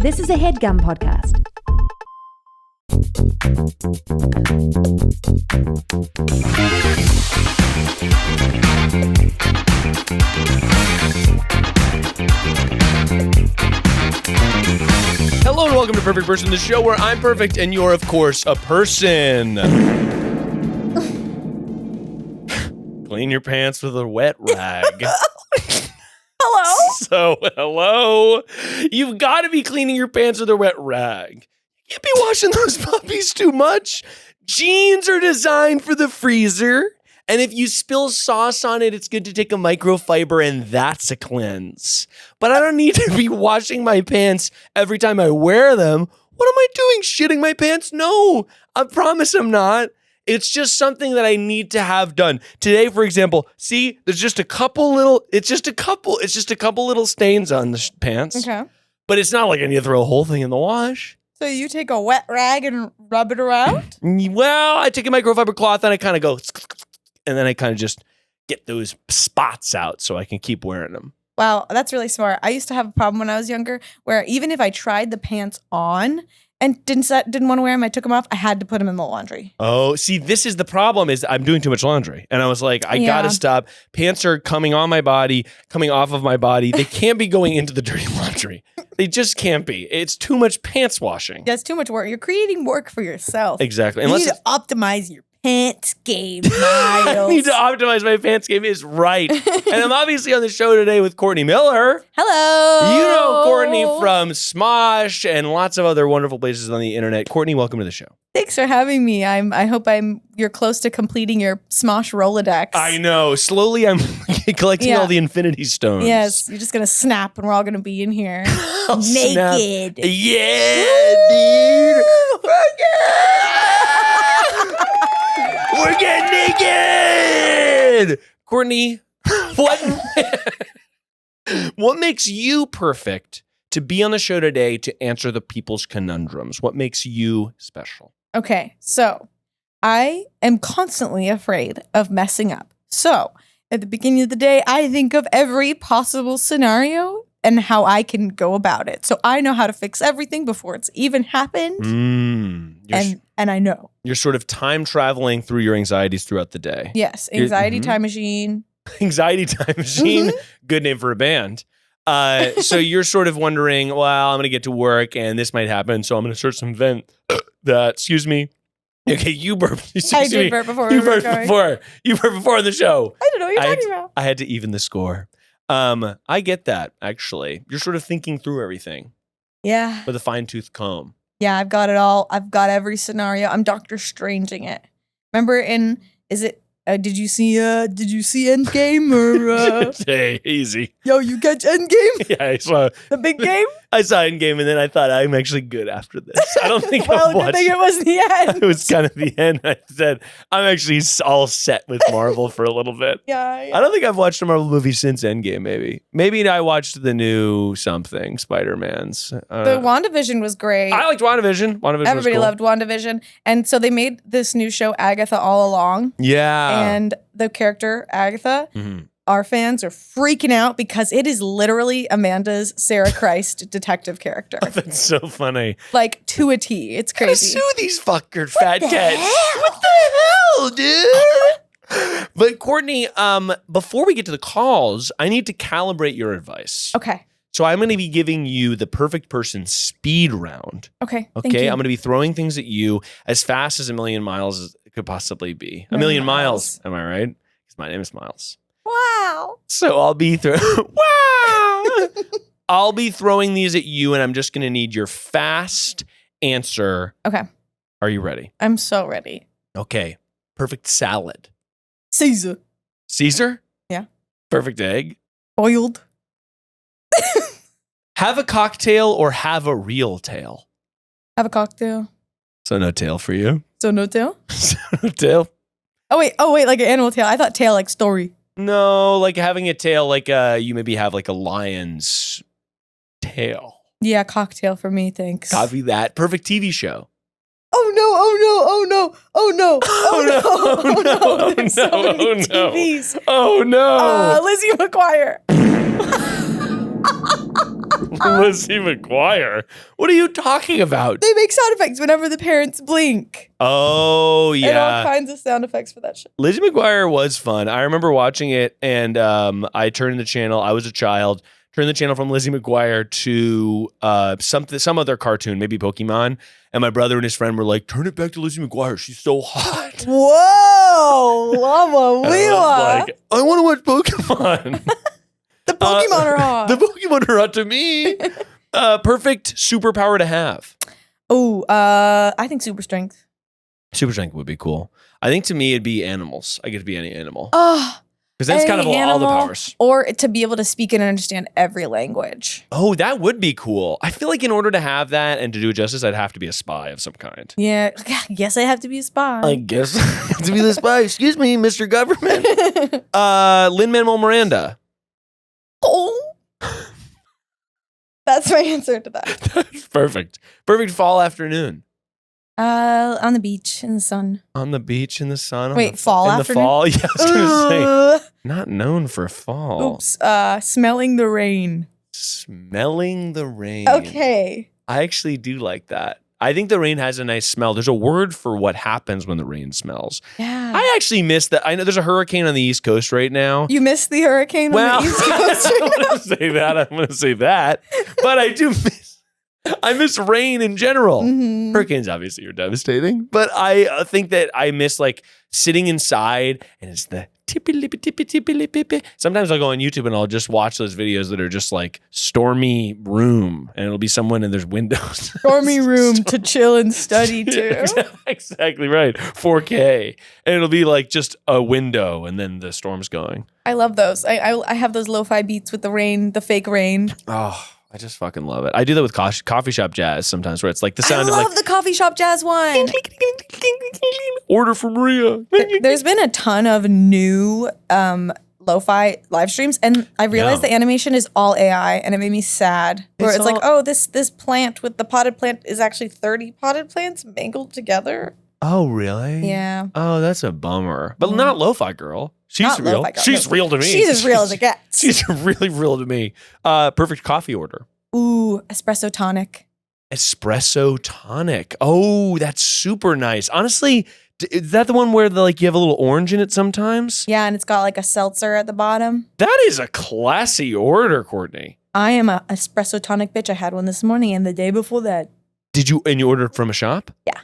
This is a Headgum podcast. Hello and welcome to Perfect Person, the show where I'm perfect and you're, of course, a person. Clean your pants with a wet rag. Hello? Hello. You've got to be cleaning your pants with a wet rag. You can't be washing those puppies too much. Jeans are designed for the freezer. And if you spill sauce on it, it's good to take a microfiber, and that's a cleanse. But I don't need to be washing my pants every time I wear them. What am I doing? Shitting my pants? No, I promise I'm not. It's just something that I need to have done. Today, for example, see, there's just a couple little little stains on the pants. Okay. But it's not like I need to throw a whole thing in the wash. So you take a wet rag and rub it around? Well, I take a microfiber cloth and I kind of go, and then I kind of just get those spots out so I can keep wearing them. Wow, that's really smart. I used to have a problem when I was younger where even if I tried the pants on and didn't want to wear them, I took them off, I had to put them in the laundry. Oh, see, this is the problem is I'm doing too much laundry. And I was like, I got to stop. Pants are coming on my body, coming off of my body. They can't be going into the dirty laundry. They just can't be. It's too much pants washing. That's too much work. You're creating work for yourself. Exactly. You need to optimize your pants game, Miles. I need to optimize my pants game is right. And I'm obviously on the show today with Courtney Miller. Hello. You know Courtney from Smosh and lots of other wonderful places on the internet. Courtney, welcome to the show. Thanks for having me. I hope you're close to completing your Smosh Rolodex. I know. Slowly I'm collecting all the infinity stones. Yes, you're just going to snap and we're all going to be in here naked. Snap. Yeah, dude. We're getting naked. Courtney, what makes you perfect to be on the show today to answer the people's conundrums? What makes you special? Okay, so I am constantly afraid of messing up. So at the beginning of the day, I think of every possible scenario and how I can go about it. So I know how to fix everything before it's even happened. And I know. You're sort of time traveling through your anxieties throughout the day. Yes, anxiety time machine. Anxiety time machine. Good name for a band. So you're sort of wondering, well, I'm going to get to work and this might happen. So I'm going to search some vent that, excuse me. Okay, you burped. I did burp before. You burped before. You burped before on the show. I don't know what you're talking about. I had to even the score. I get that, actually. You're sort of thinking through everything. Yeah. With a fine-tooth comb. Yeah, I've got it all. I've got every scenario. I'm Dr. Stranging it. Remember did you see Endgame or Hey, easy. Yo, you catch Endgame? Yeah, I saw the big game. I saw Endgame, and then I thought I'm actually good after this. I don't think well, good thing it was the end. It was kind of the end. I said I'm actually all set with Marvel for a little bit. Yeah. I don't think I've watched a Marvel movie since Endgame. Maybe I watched the new something Spider-Man's. The WandaVision was great. I liked WandaVision. Everybody loved WandaVision, and so they made this new show Agatha All Along. Yeah. And the character, Agatha, our fans are freaking out because it is literally Amanda's Sarah Christ detective character. That's so funny. Like, to a T. It's crazy. Sue these fucker fat cats. What the hell, dude? But Courtney, before we get to the calls, I need to calibrate your advice. Okay. So I'm going to be giving you the perfect person speed round. Okay. Thank you. I'm going to be throwing things at you as fast as a million miles could possibly be. A million miles. Am I right? Because my name is Miles. Wow. So I'll be I'll be throwing these at you, and I'm just going to need your fast answer. Okay. Are you ready? I'm so ready. Okay. Perfect salad. Caesar. Caesar? Yeah. Perfect egg. Boiled. Have a cocktail or have a real tail? Have a cocktail. So no tail for you. So no tail? So no tail. Oh wait, like an animal tail. I thought tail like story. No, like having a tail, like you maybe have like a lion's tail. Yeah, cocktail for me, thanks. Copy that. Perfect TV show. Oh no, oh no, oh no, oh no, Oh no, oh no, oh There's no, so many oh no. TVs. Oh no. Lizzie McGuire. Lizzie McGuire. What are you talking about? They make sound effects whenever the parents blink. Oh, And all yeah. kinds of sound effects for that shit. Lizzie McGuire was fun. I remember watching it, and I turned the channel. I was a child. Turned the channel from Lizzie McGuire to some other cartoon, maybe Pokemon. And my brother and his friend were like, "Turn it back to Lizzie McGuire. She's so hot." Whoa, Llama And I Wheeler. was like, I want to watch Pokemon. The Pokemon are hot. The Pokemon are hot to me. Perfect superpower to have. Oh, I think super strength. Super strength would be cool. I think to me it'd be animals. I get to be any animal. Oh, Because that's kind of all the powers. Or to be able to speak and understand every language. Oh, that would be cool. I feel like in order to have that and to do it justice, I'd have to be a spy of some kind. Yeah, I guess I have to be a spy. I guess I have to be the spy. Excuse me, Mr. Government. Lin-Manuel Miranda. Oh. That's my answer to that. That's perfect. Perfect fall afternoon. On the beach in the sun. On the beach in the sun. Wait, fall in afternoon? the fall? Yeah, I was going to say. Not known for fall. Oops. Smelling the rain. Smelling the rain. Okay. I actually do like that. I think the rain has a nice smell. There's a word for what happens when the rain smells. Yeah. I actually miss that. I know there's a hurricane on the East Coast right now. You missed the hurricane on the East Coast right I'm now? going to say that. I'm going to say that. But I miss rain in general. Mhm. Hurricanes obviously are devastating, but I think that I miss like sitting inside and it's the tippy lippy tippy tippy lippy. Sometimes I'll go on YouTube and I'll just watch those videos that are just like stormy room and it'll be someone and there's windows. Stormy room to chill and study Yeah, too. exactly right. 4K. And it'll be like just a window and then the storm's going. I love those. I have those lo-fi beats with the rain, the fake rain. Oh, I just fucking love it. I do that with coffee shop jazz sometimes where it's like the I sound of like love the coffee shop jazz one. order for Maria. There's been a ton of new lo-fi live streams, and I realized Yeah. the animation is all AI, and it made me sad. Where It's it's like, all- oh, this plant with the potted plant is actually 30 potted plants mangled together. Oh, really? Yeah. Oh, that's a bummer. But not Lo-Fi Girl. She's Not real. Lo-Fi Girl, She's no. real to me. She's as real as it gets. She's really real to me. Perfect coffee order. Ooh, espresso tonic. Espresso tonic. Oh, that's super nice. Honestly, is that the one where you have a little orange in it sometimes? Yeah, and it's got like a seltzer at the bottom. That is a classy order, Courtney. I am a espresso tonic bitch. I had one this morning and the day before that. You ordered from a shop? Yeah.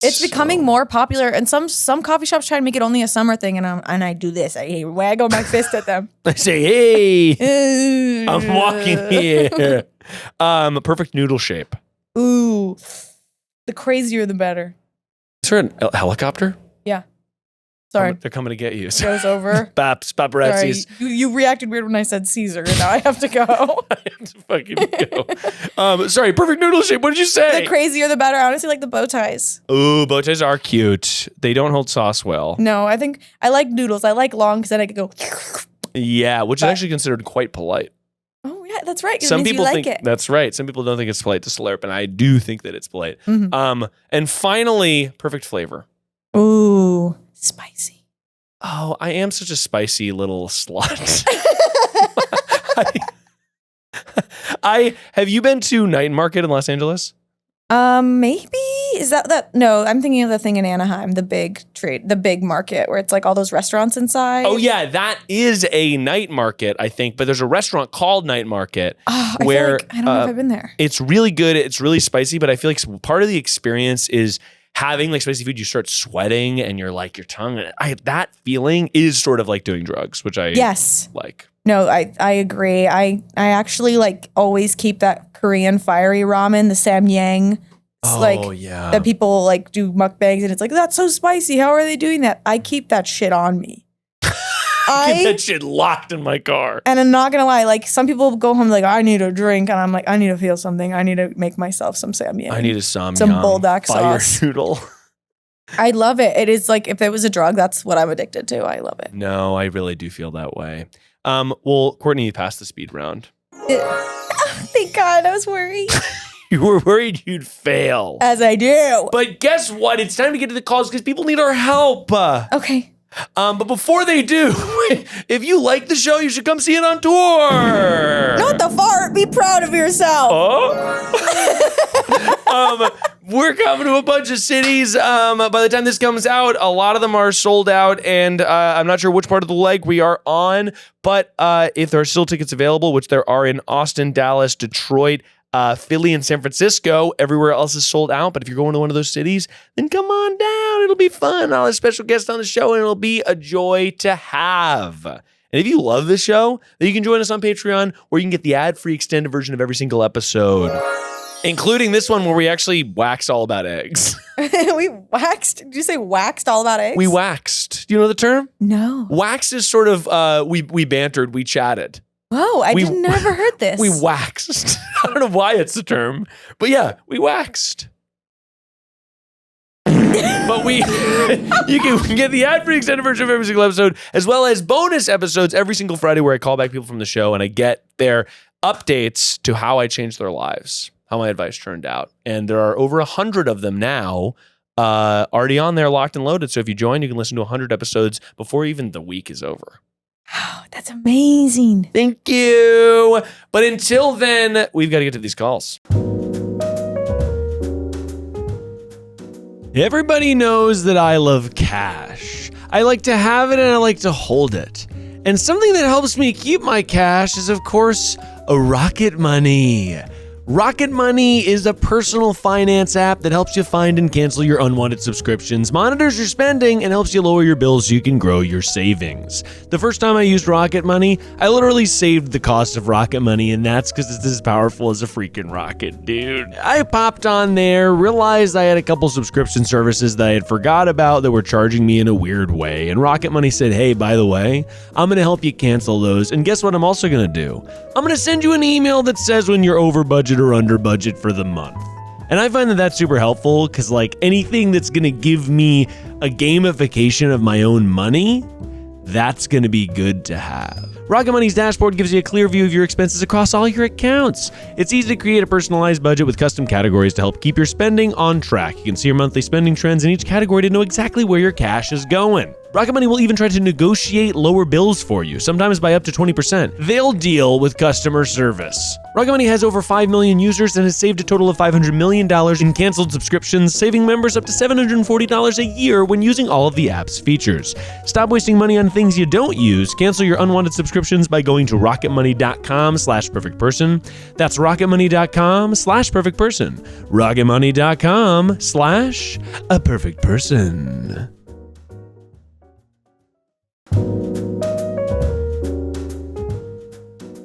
It's becoming more popular, and some coffee shops try to make it only a summer thing, and I do this. I waggle my fist at them. I say, hey, I'm walking here. Perfect noodle shape. Ooh, the crazier the better. Is there a helicopter? Yeah. Sorry, They're coming to get you. show's over. Baps, Sorry, paparazzis. you reacted weird when I said Caesar, and now I have to go. I have to fucking go. Sorry, perfect noodle shape. What did you say? The crazier the better. I honestly like the bow ties. Ooh, bow ties are cute. They don't hold sauce well. No, I think I like noodles. I like long because then I could go. Yeah, which is actually considered quite polite. Oh yeah, that's right. It Some means people you think like it. that's right. Some people don't think it's polite to slurp, and I do think that it's polite. Mhm. And finally, perfect flavor. Ooh, spicy. Oh, I am such a spicy little slut. I have you been to Night Market in Los Angeles? Maybe is that? No, I'm thinking of the thing in Anaheim, the big market where it's like all those restaurants inside. Oh yeah, that is a night market, I think. But there's a restaurant called Night Market Oh, I where feel like, I don't know if I've been there. it's really good. It's really spicy, but I feel like part of the experience is having like spicy food. You start sweating, and you're like your tongue. That feeling is sort of like doing drugs, which I Yes. like. No, I agree. I actually like always keep that Korean fiery ramen, the Samyang. It's like yeah. that people like do mukbangs and it's like, that's so spicy. How are they doing that? I keep that shit on me. Keep that shit locked in my car. And I'm not gonna lie, like some people go home like, I need a drink, and I'm like, I need to feel something. I need to make myself some Samyang. I need some bulldog fire sauce. noodle. I love it. It is like if it was a drug, that's what I'm addicted to. I love it. No, I really do feel that way. Well, Courtney, you passed the speed round. Thank God, I was worried. You were worried you'd fail. As I do. But guess what? It's time to get to the calls because people need our help. Okay. But before they do, if you like the show, you should come see it on tour. Not the fart. Be proud of yourself. We're coming to a bunch of cities. By the time this comes out, a lot of them are sold out, and I'm not sure which part of the leg we are on. But if there are still tickets available, which there are in Austin, Dallas, Detroit, Philly, and San Francisco, everywhere else is sold out. But if you're going to one of those cities, then come on down. It'll be fun. I'll have special guests on the show, and it'll be a joy to have. And if you love this show, then you can join us on Patreon, where you can get the ad-free extended version of every single episode, including this one where we actually waxed all about eggs. We waxed? Did you say waxed all about eggs? We waxed. Do you know the term? No. Wax is sort of, we bantered, we chatted. Whoa, I never heard this. We waxed. I don't know why it's the term, but yeah, we waxed. But you can get the ad-free extended version of every single episode, as well as bonus episodes every single Friday where I call back people from the show and I get their updates to how I changed their lives, how my advice turned out. And there are over 100 of them now already on there, locked and loaded. So if you join, you can listen to 100 episodes before even the week is over. Wow, that's amazing. Thank you. But until then, we've got to get to these calls. Everybody knows that I love cash. I like to have it and I like to hold it. And something that helps me keep my cash is, of course, a Rocket Money. Rocket Money is a personal finance app that helps you find and cancel your unwanted subscriptions, monitors your spending, and helps you lower your bills so you can grow your savings. The first time I used Rocket Money, I literally saved the cost of Rocket Money, and that's because it's as powerful as a freaking rocket, dude. I popped on there, realized I had a couple subscription services that I had forgot about that were charging me in a weird way, and Rocket Money said, hey, by the way, I'm going to help you cancel those, and guess what I'm also going to do? I'm going to send you an email that says when you're over budget or under budget for the month. And I find that that's super helpful because, like, anything that's going to give me a gamification of my own money, that's going to be good to have. Rocket Money's dashboard gives you a clear view of your expenses across all your accounts. It's easy to create a personalized budget with custom categories to help keep your spending on track. You can see your monthly spending trends in each category to know exactly where your cash is going. Rocket Money will even try to negotiate lower bills for you, sometimes by up to 20%. They'll deal with customer service. Rocket Money has over 5 million users and has saved a total of $500 million in canceled subscriptions, saving members up to $740 a year when using all of the app's features. Stop wasting money on things you don't use. Cancel your unwanted subscriptions by going to rocketmoney.com/perfectperson. That's rocketmoney.com/perfectperson. rocketmoney.com/a-perfect-person.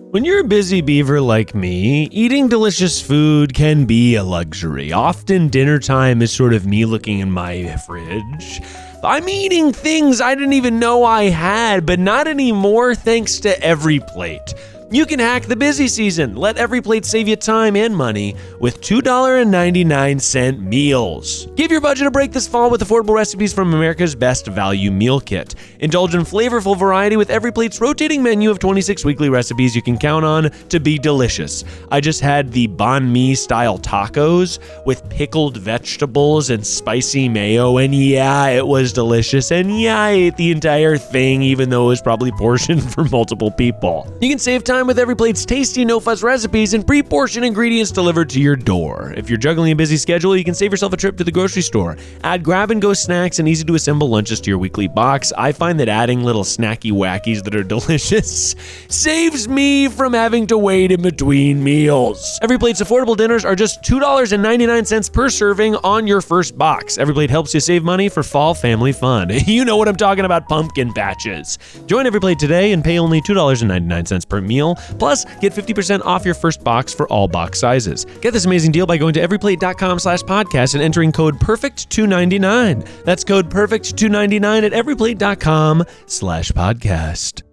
When you're a busy beaver like me, eating delicious food can be a luxury. Often dinner time is sort of me looking in my fridge. I'm eating things I didn't even know I had, but not anymore thanks to Every Plate. You can hack the busy season. Let Every Plate save you time and money with $2.99 meals. Give your budget a break this fall with affordable recipes from America's Best Value Meal Kit. Indulge in flavorful variety with Every Plate's rotating menu of 26 weekly recipes you can count on to be delicious. I just had the banh mi style tacos with pickled vegetables and spicy mayo, and yeah, it was delicious, and yeah, I ate the entire thing even though it was probably portioned for multiple people. You can save time with Every Plate's tasty no-fuss recipes and pre-portioned ingredients delivered to your door. If you're juggling a busy schedule, you can save yourself a trip to the grocery store. Add grab-and-go snacks and easy-to-assemble lunches to your weekly box. I find that adding little snacky wackies that are delicious saves me from having to wait in between meals. Every Plate's affordable dinners are just $2.99 per serving on your first box. Every Plate helps you save money for fall family fun. You know what I'm talking about, pumpkin patches. Join Every Plate today and pay only $2.99 per meal. Plus, get 50% off your first box for all box sizes. Get this amazing deal by going to everyplate.com/podcast and entering code PERFECT299. That's code PERFECT299 at everyplate.com/podcast.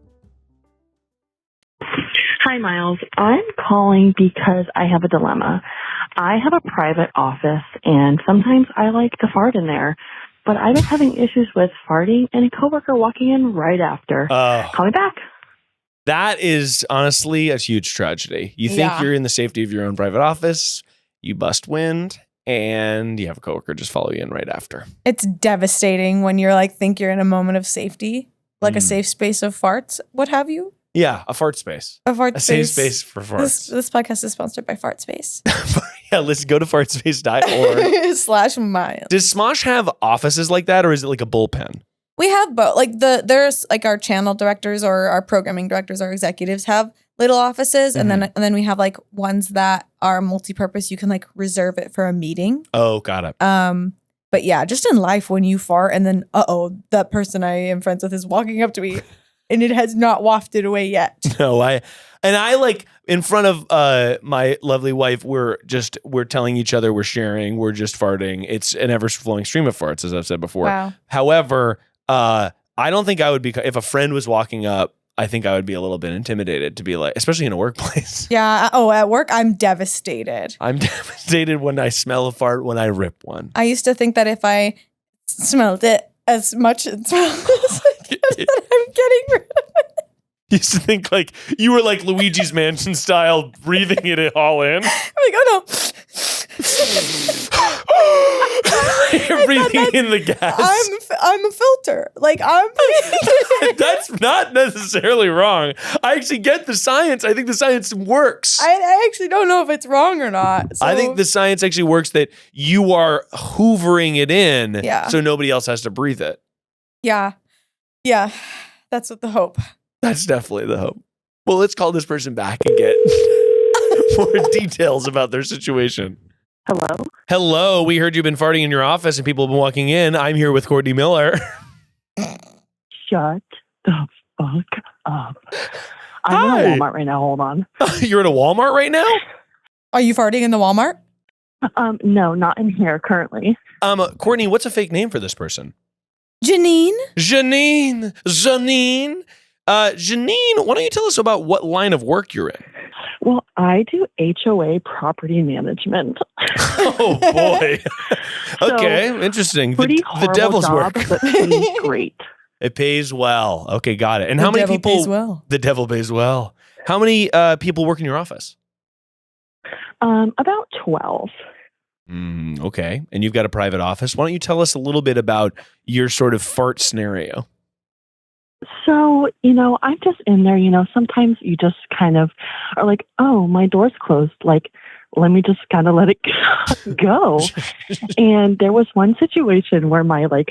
Hi, Miles. I'm calling because I have a dilemma. I have a private office, and sometimes I like to fart in there, but I've been having issues with farting and a coworker walking in right after. Call me back. That is honestly a huge tragedy. You think you're in the safety of your own private office, you bust wind, and you have a coworker just follow you in right after. It's devastating when you're like, think you're in a moment of safety, like a safe space of farts, what have you? Yeah, a fart space. A fart safe space. space for farts. This podcast is sponsored by Fart Space. Yeah, let's go to fartspace.org. /Miles. Does Smosh have offices like that, or is it like a bullpen? We have both. Like there's like our channel directors or our programming directors, our executives have little offices, and then we have like ones that are multi-purpose. You can like reserve it for a meeting. Oh, got it. But yeah, just in life when you fart and then that person I am friends with is walking up to me and it has not wafted away yet. No, I like in front of my lovely wife, we're telling each other, we're sharing, we're just farting. It's an ever flowing stream of farts, as I've said before. Wow. However, I don't think I would be, if a friend was walking up, I think I would be a little bit intimidated to be like, especially in a workplace. Yeah. Oh, at work, I'm devastated. I'm devastated when I smell a fart when I rip one. I used to think that if I smelled it as much as that I'm getting rid of it. You used to think like you were like Luigi's Mansion style, breathing it all in. I'm like, oh no. You're breathing in the gas. I'm a filter. Like I'm. That's not necessarily wrong. I actually get the science. I think the science works. I actually don't know if it's wrong or not. So. I think the science actually works that you are hoovering it in, so nobody else has to breathe it. Yeah, that's what the hope. That's definitely the hope. Well, let's call this person back and get more details about their situation. Hello? Hello, we heard you've been farting in your office and people have been walking in. I'm here with Courtney Miller. Shut the fuck up. I'm at a Walmart right now. Hold on. You're at a Walmart right now? Are you farting in the Walmart? No, not in here currently. Courtney, what's a fake name for this person? Janine. Janine, why don't you tell us about what line of work you're in? Well, I do HOA property management. Oh, boy. Okay, interesting. The devil's job, work. But pays great. It pays well. Okay, got it. And how many people? Pays well. The devil pays well. How many people work in your office? About 12. Okay. And you've got a private office. Why don't you tell us a little bit about your sort of fart scenario? So, I'm just in there, sometimes you just kind of are like, oh, my door's closed. Like, let me just kind of let it go. And there was one situation where my my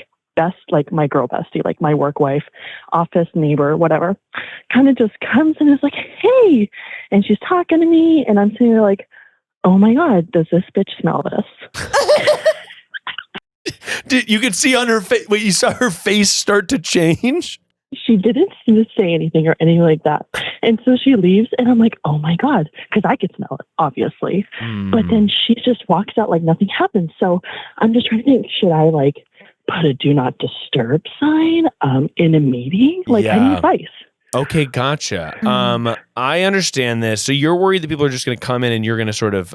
girl bestie, like my work wife, office neighbor, whatever, kind of just comes and is like, hey, and she's talking to me. And I'm sitting there like, oh my God, does this bitch smell this? You could see on her face, you saw her face start to change? She didn't seem to say anything or anything like that. And so she leaves and I'm like, oh my God, because I could smell it, obviously. But then she just walks out like nothing happened. So I'm just trying to think, should I put a do not disturb sign in a meeting? I need advice. Okay, gotcha. I understand this. So you're worried that people are just going to come in and you're going to sort of,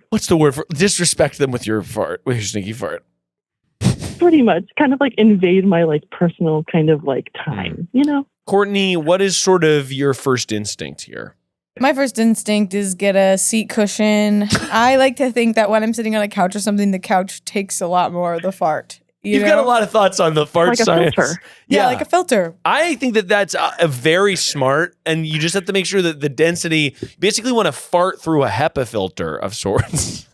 what's the word for disrespect them with your fart, with your sneaky fart? Pretty much, kind of invade my personal kind of time, Courtney, what is sort of your first instinct here? My first instinct is get a seat cushion. I like to think that when I'm sitting on a couch or something, the couch takes a lot more of the fart. You've got a lot of thoughts on the fart science. A filter. Yeah, like a filter. I think that's a very smart, and you just have to make sure that the density, you basically want to fart through a HEPA filter of sorts.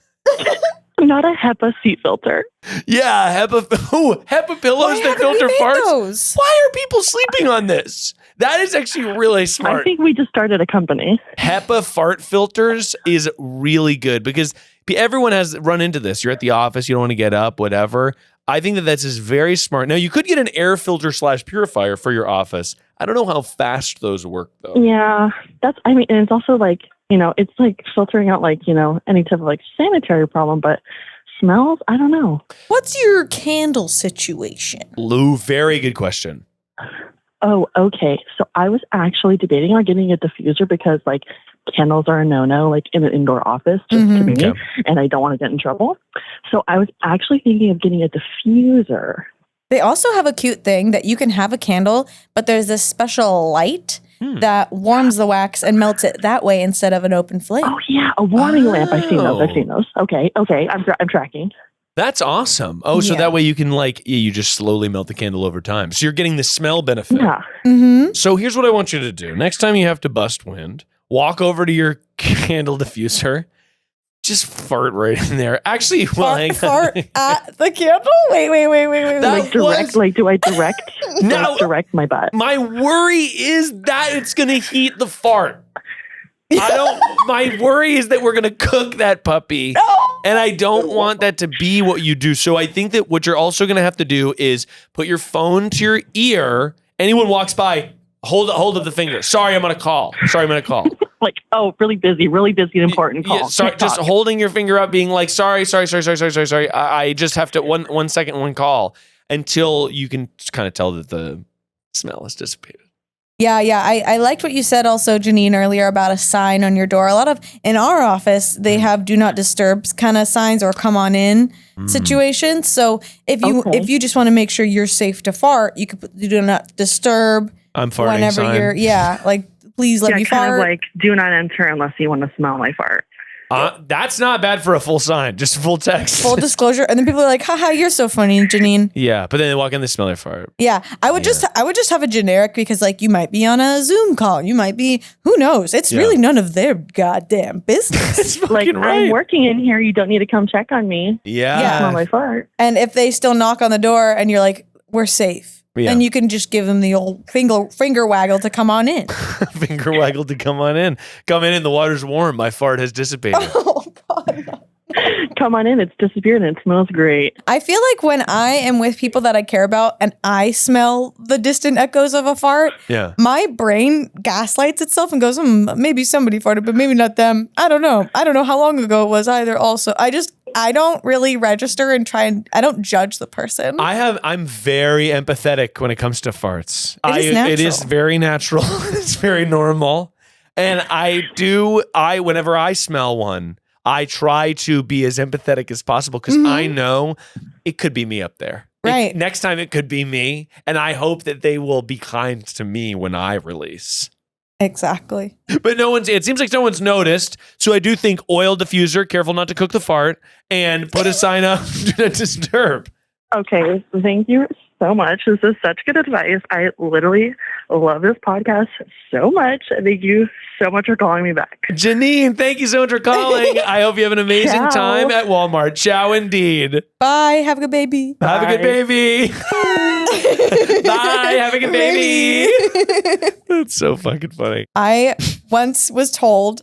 Not a HEPA seat filter. Yeah, HEPA pillows that filter farts. Those? Why are people sleeping on this? That is actually really smart. I think we just started a company. HEPA fart filters is really good because everyone has run into this. You're at the office, you don't want to get up, whatever. I think that's just very smart. Now, you could get an air filter / purifier for your office. I don't know how fast those work, though. Yeah, and it's also it's filtering out any type of sanitary problem, but smells, I don't know. What's your candle situation? Lou, very good question. Oh, okay. So I was actually debating on getting a diffuser because candles are a no-no in an indoor office just to me, and I don't want to get in trouble. So I was actually thinking of getting a diffuser. They also have a cute thing that you can have a candle, but there's this special light that warms the wax and melts it that way instead of an open flame. Oh yeah, a warming lamp. I've seen those. Okay, I'm tracking. That's awesome. Oh, so Yeah. that way you can you just slowly melt the candle over time. So you're getting the smell benefit. Yeah. Mm-hmm. So here's what I want you to do. Next time you have to bust wind, walk over to your candle diffuser, just fart right in there. Actually, well, hang on. Fart at the candle? Wait. Do I direct? No. Direct my butt. My worry is that it's going to heat the fart. My worry is that we're going to cook that puppy. No. And I don't want that to be what you do. So I think that what you're also going to have to do is put your phone to your ear. Anyone walks by, hold up the finger. Sorry, I'm going to call. Like, oh, really busy, and important call. Yeah, sorry, just holding your finger up, being like, sorry. I just have to, one second, one call, until you can kind of tell that the smell has dissipated. Yeah. I liked what you said also, Janine, earlier about a sign on your door. A lot of, in our office, they have do not disturb kind of signs or come on in situations. So if you just want to make sure you're safe to fart, you could put do not disturb. I'm farting whenever sign. Like, please let me fart. Kind of like, do not enter unless you want to smell my fart. That's not bad for a full sign, just full text. Full disclosure. And then people are like, haha, you're so funny, Janine. Yeah, but then they walk in, they smell their fart. Yeah, I would just have a generic because like you might be on a Zoom call. You might be, who knows? It's really none of their goddamn business. It's fucking Like, right. I'm working in here. You don't need to come check on me. Yeah. Smell my fart. And if they still knock on the door and you're like, we're safe. Yeah. And you can just give them the old finger waggle to come on in. Finger waggle to come on in. Come in and the water's warm. My fart has dissipated. Oh, God. No. Come on in. It's disappeared and it smells great. I feel like when I am with people that I care about and I smell the distant echoes of a fart, my brain gaslights itself and goes, maybe somebody farted, but maybe not them. I don't know. I don't know how long ago it was either. Also, I don't really register and I don't judge the person. I'm very empathetic when it comes to farts. It is very natural. It's very normal. And whenever I smell one, I try to be as empathetic as possible because I know it could be me up there. Right. Next time it could be me. And I hope that they will be kind to me when I release. Exactly. But it seems like no one's noticed. So I do think oil diffuser, careful not to cook the fart, and put a sign up, do not disturb. Okay, thank you so much. This is such good advice. I literally love this podcast so much. Thank you so much for calling me back. Janine, thank you so much for calling. I hope you have an amazing time at Walmart. Ciao, indeed. Bye. Have a good baby. Have a good baby. Bye. Have a good baby. That's so fucking funny. I once was told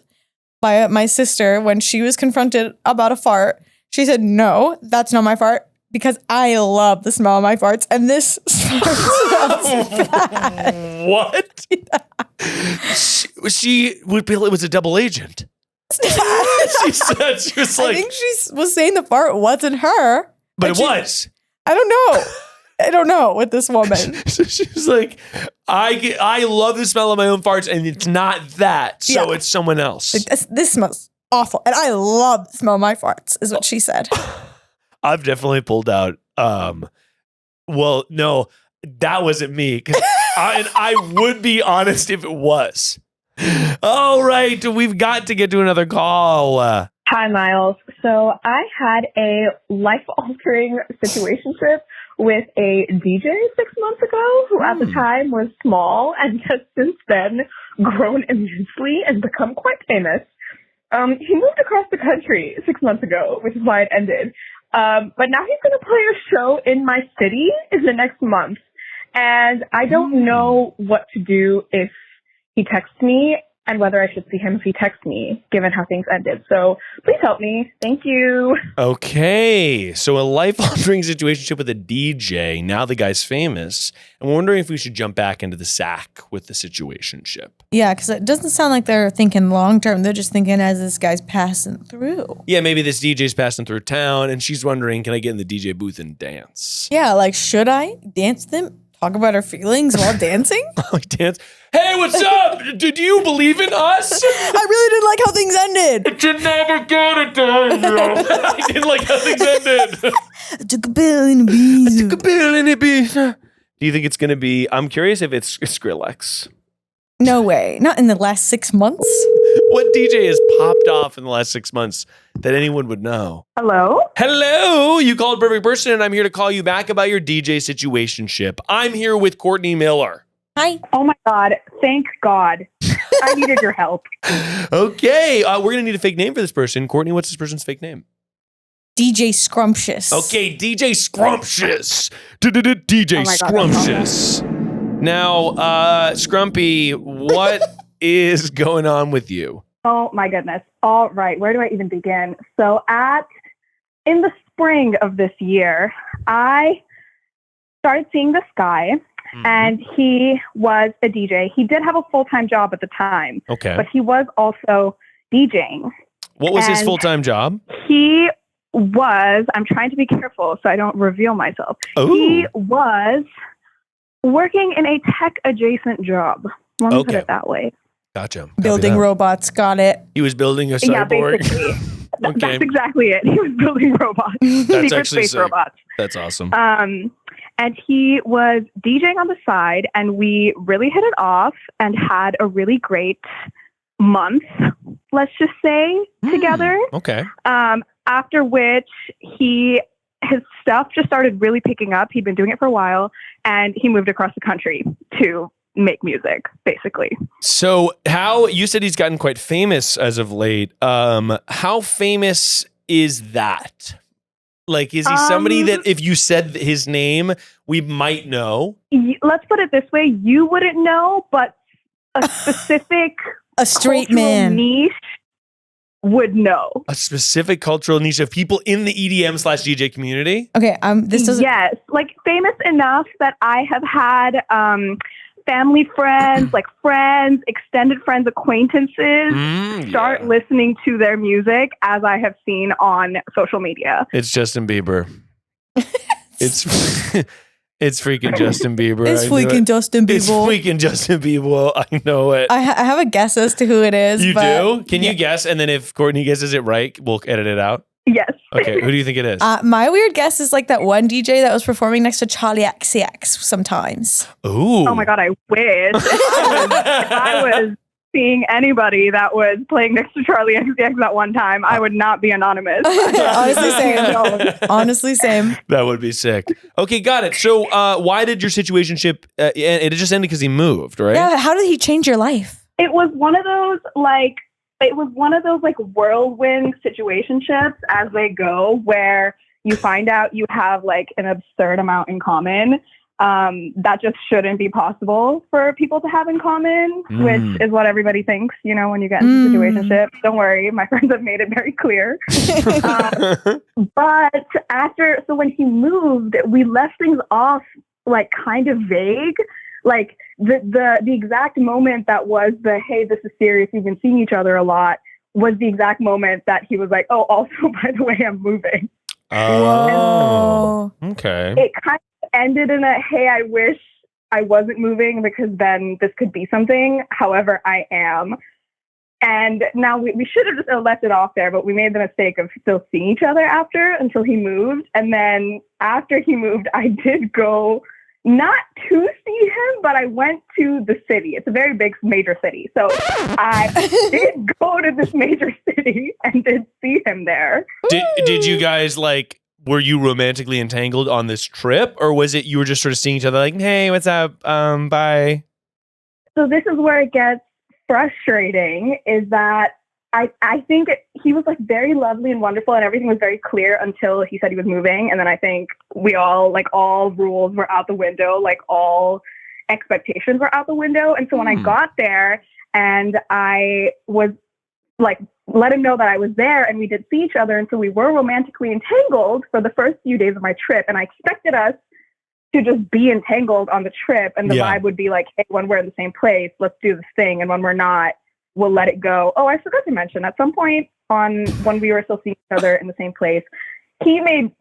by my sister when she was confronted about a fart, she said, no, that's not my fart. Because I love the smell of my farts, and this smells bad. What? It was a double agent. She said she was like. I think she was saying the fart wasn't her, but it was. I don't know. I don't know with this woman. So she was like, I love the smell of my own farts, and it's not that, so it's someone else. This smells awful, and I love the smell of my farts, is what she said. I've definitely pulled out. Well, no, that wasn't me. And I would be honest if it was. All right, we've got to get to another call. Hi, Miles. So I had a life-altering situationship with a DJ 6 months ago who at the time was small and has since then grown immensely and become quite famous. He moved across the country 6 months ago, which is why it ended. But now he's going to play a show in my city in the next month. And I don't know what to do if he texts me and whether I should see him if he texts me, given how things ended. So please help me. Thank you. Okay. So a life-altering situationship with a DJ. Now the guy's famous. And we're wondering if we should jump back into the sack with the situationship. Yeah, because it doesn't sound like they're thinking long-term. They're just thinking as this guy's passing through. Yeah, maybe this DJ's passing through town and she's wondering, can I get in the DJ booth and dance? Yeah, like, should I dance them? Talk about our feelings while dancing? Dance. Hey, what's up? Did you believe in us? I really didn't like how things ended. You're never gonna die. I didn't like how things ended. I took a pill in Ibiza. Do you think it's gonna be? I'm curious if it's Skrillex. No way. Not in the last 6 months. What DJ has popped off in the last 6 months that anyone would know? Hello? Hello, you called Perfect Person, and I'm here to call you back about your DJ situationship. I'm here with Courtney Miller. Hi. Oh my God. Thank God. I needed your help. Okay, we're going to need a fake name for this person. Courtney, what's this person's fake name? DJ Scrumptious. Okay, DJ Scrumptious. DJ Oh my God, Scrumptious. Now, Scrumpy, what is going on with you? Oh my goodness. All right. Where do I even begin? So in the spring of this year, I started seeing this guy, and he was a DJ. He did have a full-time job at the time. Okay. But he was also DJing. What was his full-time job? He was, I'm trying to be careful so I don't reveal myself. Ooh. He was working in a tech-adjacent job. Let me put it that way. Gotcha. Building robots. Got it. He was building a Yeah, cyborg. basically. Okay. That's exactly it. He was building robots. That's Secret actually space sick. robots. That's awesome. And he was DJing on the side, and we really hit it off and had a really great month, let's just say, together. Okay. After which his stuff just started really picking up. He'd been doing it for a while, and he moved across the country to make music, basically. So you said he's gotten quite famous as of late. How famous is that? Like, is he somebody that if you said his name, we might know? Let's put it this way. You wouldn't know, but a specific A straight cultural man. niche would know. A specific cultural niche of people in the EDM/DJ community? Okay, this doesn't. Yes, like famous enough that I have had family friends, like friends, extended friends, acquaintances start listening to their music as I have seen on social media. It's Justin Bieber. It's freaking Justin Bieber. It's freaking Justin Bieber. It's freaking Justin Bieber. I know it. I have a guess as to who it is. You but do? Can you guess? And then if Courtney guesses it right, we'll edit it out. Yes. Okay, who do you think it is? My weird guess is like that one DJ that was performing next to Charlie XCX sometimes. Ooh. Oh my God, I wish. If I was seeing anybody that was playing next to Charlie XCX at one time, I would not be anonymous. Honestly, same. Honestly, same. That would be sick. Okay, got it. So why did your situationship, it just ended because he moved, right? Yeah, how did he change your life? It was one of those whirlwind situationships as they go, where you find out you have like an absurd amount in common that just shouldn't be possible for people to have in comen, which is what everybody thinks, when you get into situationships. Don't worry, my friends have made it very clear. But so when he moved, we left things off like kind of vague. Like the exact moment that was hey, this is serious, we've been seeing each other a lot, was the exact moment that he was like, oh, also, by the way, I'm moving. Oh, okay. It kind of ended in a, hey, I wish I wasn't moving because then this could be something. However, I am. And now we should have just left it off there, but we made the mistake of still seeing each other until he moved. And then after he moved, I did go not to see him, but I went to the city. It's a very big major city. So I did go to this major city and did see him there. Did you guys were you romantically entangled on this trip, or was it you were just sort of seeing each other like, hey, what's up? Bye. So this is where it gets frustrating, is that I think he was very lovely and wonderful and everything was very clear until he said he was moving. And then I think we all rules were out the window, all expectations were out the window. And so when I got there and I was let him know that I was there and we did see each other. And so we were romantically entangled for the first few days of my trip. And I expected us to just be entangled on the trip. And the vibe would be hey, when we're in the same place, let's do this thing. And when we're not, we'll let it go. Oh, I forgot to mention, at some point when we were still seeing each other in the same place, he made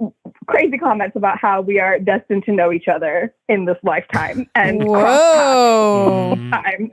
crazy comments about how we are destined to know each other in this lifetime. And whoa.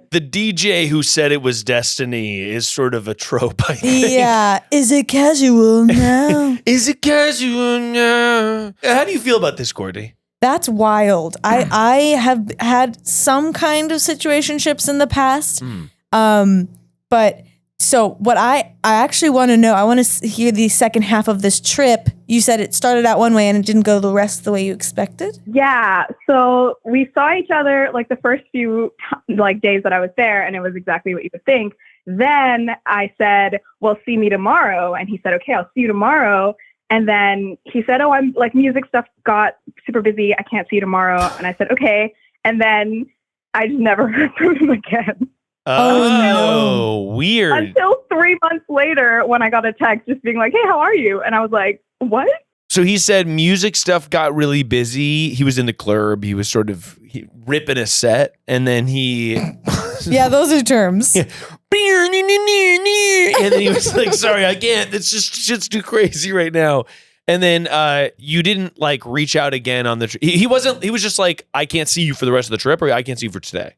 The DJ who said it was destiny is sort of a trope, I think. Yeah. Is it casual now? Is it casual now? How do you feel about this, Courtney? That's wild. I have had some kind of situationships in the past. But so what I actually want to know, I want to hear the second half of this trip. You said it started out one way and it didn't go the rest the way you expected? Yeah. So we saw each other like the first few like days that I was there, and it was exactly what you would think. Then I said, well, see me tomorrow. And he said, okay, I'll see you tomorrow. And then he said, oh, I'm like music stuff got super busy. I can't see you tomorrow. And I said, okay. And then I just never heard from him again. Oh, weird. Until 3 months later when I got a text just being like, hey, how are you? And I was like, what? So he said music stuff got really busy. He was in the club. He was sort of ripping a set. And then he... Yeah, those are terms. And then he was like, sorry, I can't. It's just shit's too crazy right now. And then you didn't like reach out again on the trip. He was just like, I can't see you for the rest of the trip, or I can't see you for today.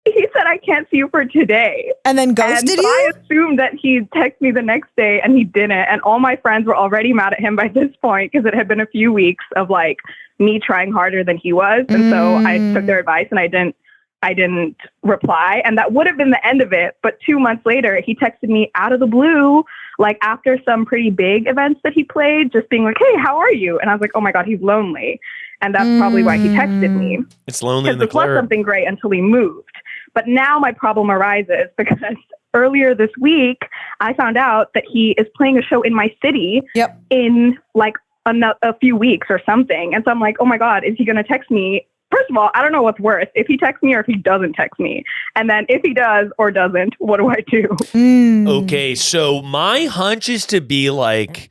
He said, I can't see you for today. And then ghosted you? I assumed that he'd text me the next day, and he didn't. And all my friends were already mad at him by this point because it had been a few weeks of like me trying harder than he was. And so I took their advice and I didn't reply. And that would have been the end of it. But 2 months later, he texted me out of the blue, like after some pretty big events that he played, just being like, hey, how are you? And I was like, oh my God, he's lonely. And that's probably why he texted me. It's lonely in the club. Because this was something great until he moved. But now my problem arises because earlier this week, I found out that he is playing a show in my city in like a few weeks or something. And so I'm like, oh my God, is he going to text me? First of all, I don't know what's worse, if he texts me or if he doesn't text me. And then if he does or doesn't, what do I do? Okay, so my hunch is to be like,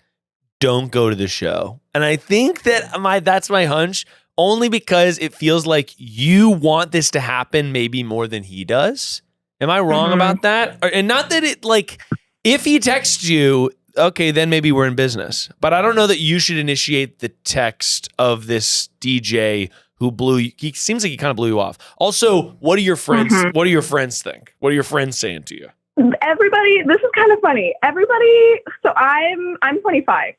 don't go to the show. And I think that that's my hunch, only because it feels like you want this to happen maybe more than he does. Am I wrong about that? And not that it like, if he texts you, okay, then maybe we're in business. But I don't know that you should initiate the text of this DJ who blew you. He seems like he kind of blew you off. Also, what do your friends what do your friends think? What are your friends saying to you? Everybody, this is kind of funny. Everybody, so I'm 25.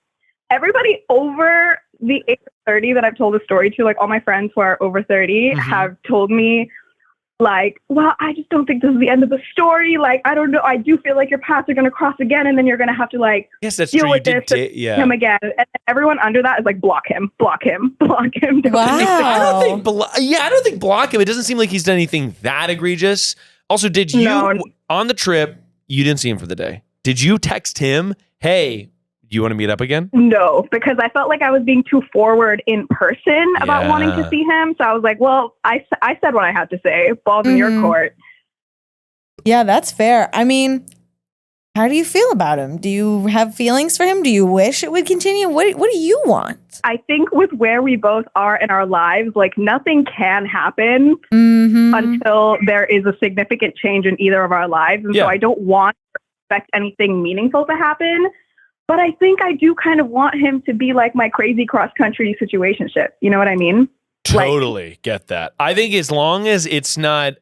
Everybody over the age of 30 that I've told the story to, like all my friends who are over 30 have told me like, well, I just don't think this is the end of the story. Like, I don't know. I do feel like your paths are going to cross again. And then you're going to have to like deal with this him again. And everyone under that is like, block him. Wow. I don't think block him. It doesn't seem like he's done anything that egregious. Also, did you, on the trip, you didn't see him for the day. Did you text him, hey, do you want to meet up again? No, because I felt like I was being too forward in person about wanting to see him. So I was like, well, I said what I had to say. Ball's in your court. Yeah, that's fair. I mean, how do you feel about him? Do you have feelings for him? Do you wish it would continue? What do you want? I think with where we both are in our lives, like nothing can happen until there is a significant change in either of our lives. And so I don't want to expect anything meaningful to happen. But I think I do kind of want him to be like my crazy cross-country situationship. You know what I mean? Totally get that. I think as long as it's not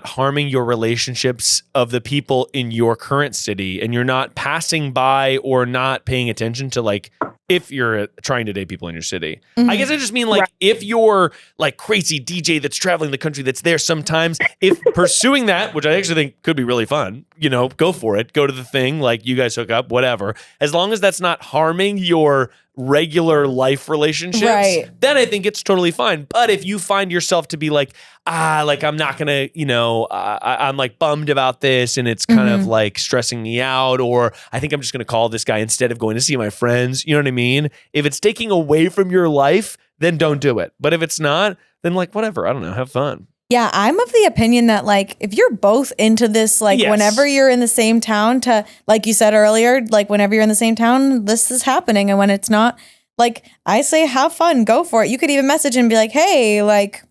harming your relationships of the people in your current city, and you're not passing by or not paying attention to like, if you're trying to date people in your city. I guess I just mean like, if you're like crazy DJ that's traveling the country that's there sometimes, if pursuing that, which I actually think could be really fun, you know, go for it. Go to the thing, like you guys hook up, whatever. As long as that's not harming your regular life relationships, then I think it's totally fine. But if you find yourself to be like, like I'm not gonna, you know, I'm like bummed about this and it's kind of like stressing me out, or I think I'm just gonna call this guy instead of going to see my friends, you know what I mean? If it's taking away from your life, then don't do it. But if it's not, then like whatever, I don't know, have fun. Yeah, I'm of the opinion that like if you're both into this, like whenever you're in the same town to, like you said earlier, like whenever you're in the same town, this is happening. And when it's not, like I say, have fun, go for it. You could even message and be like, hey, like,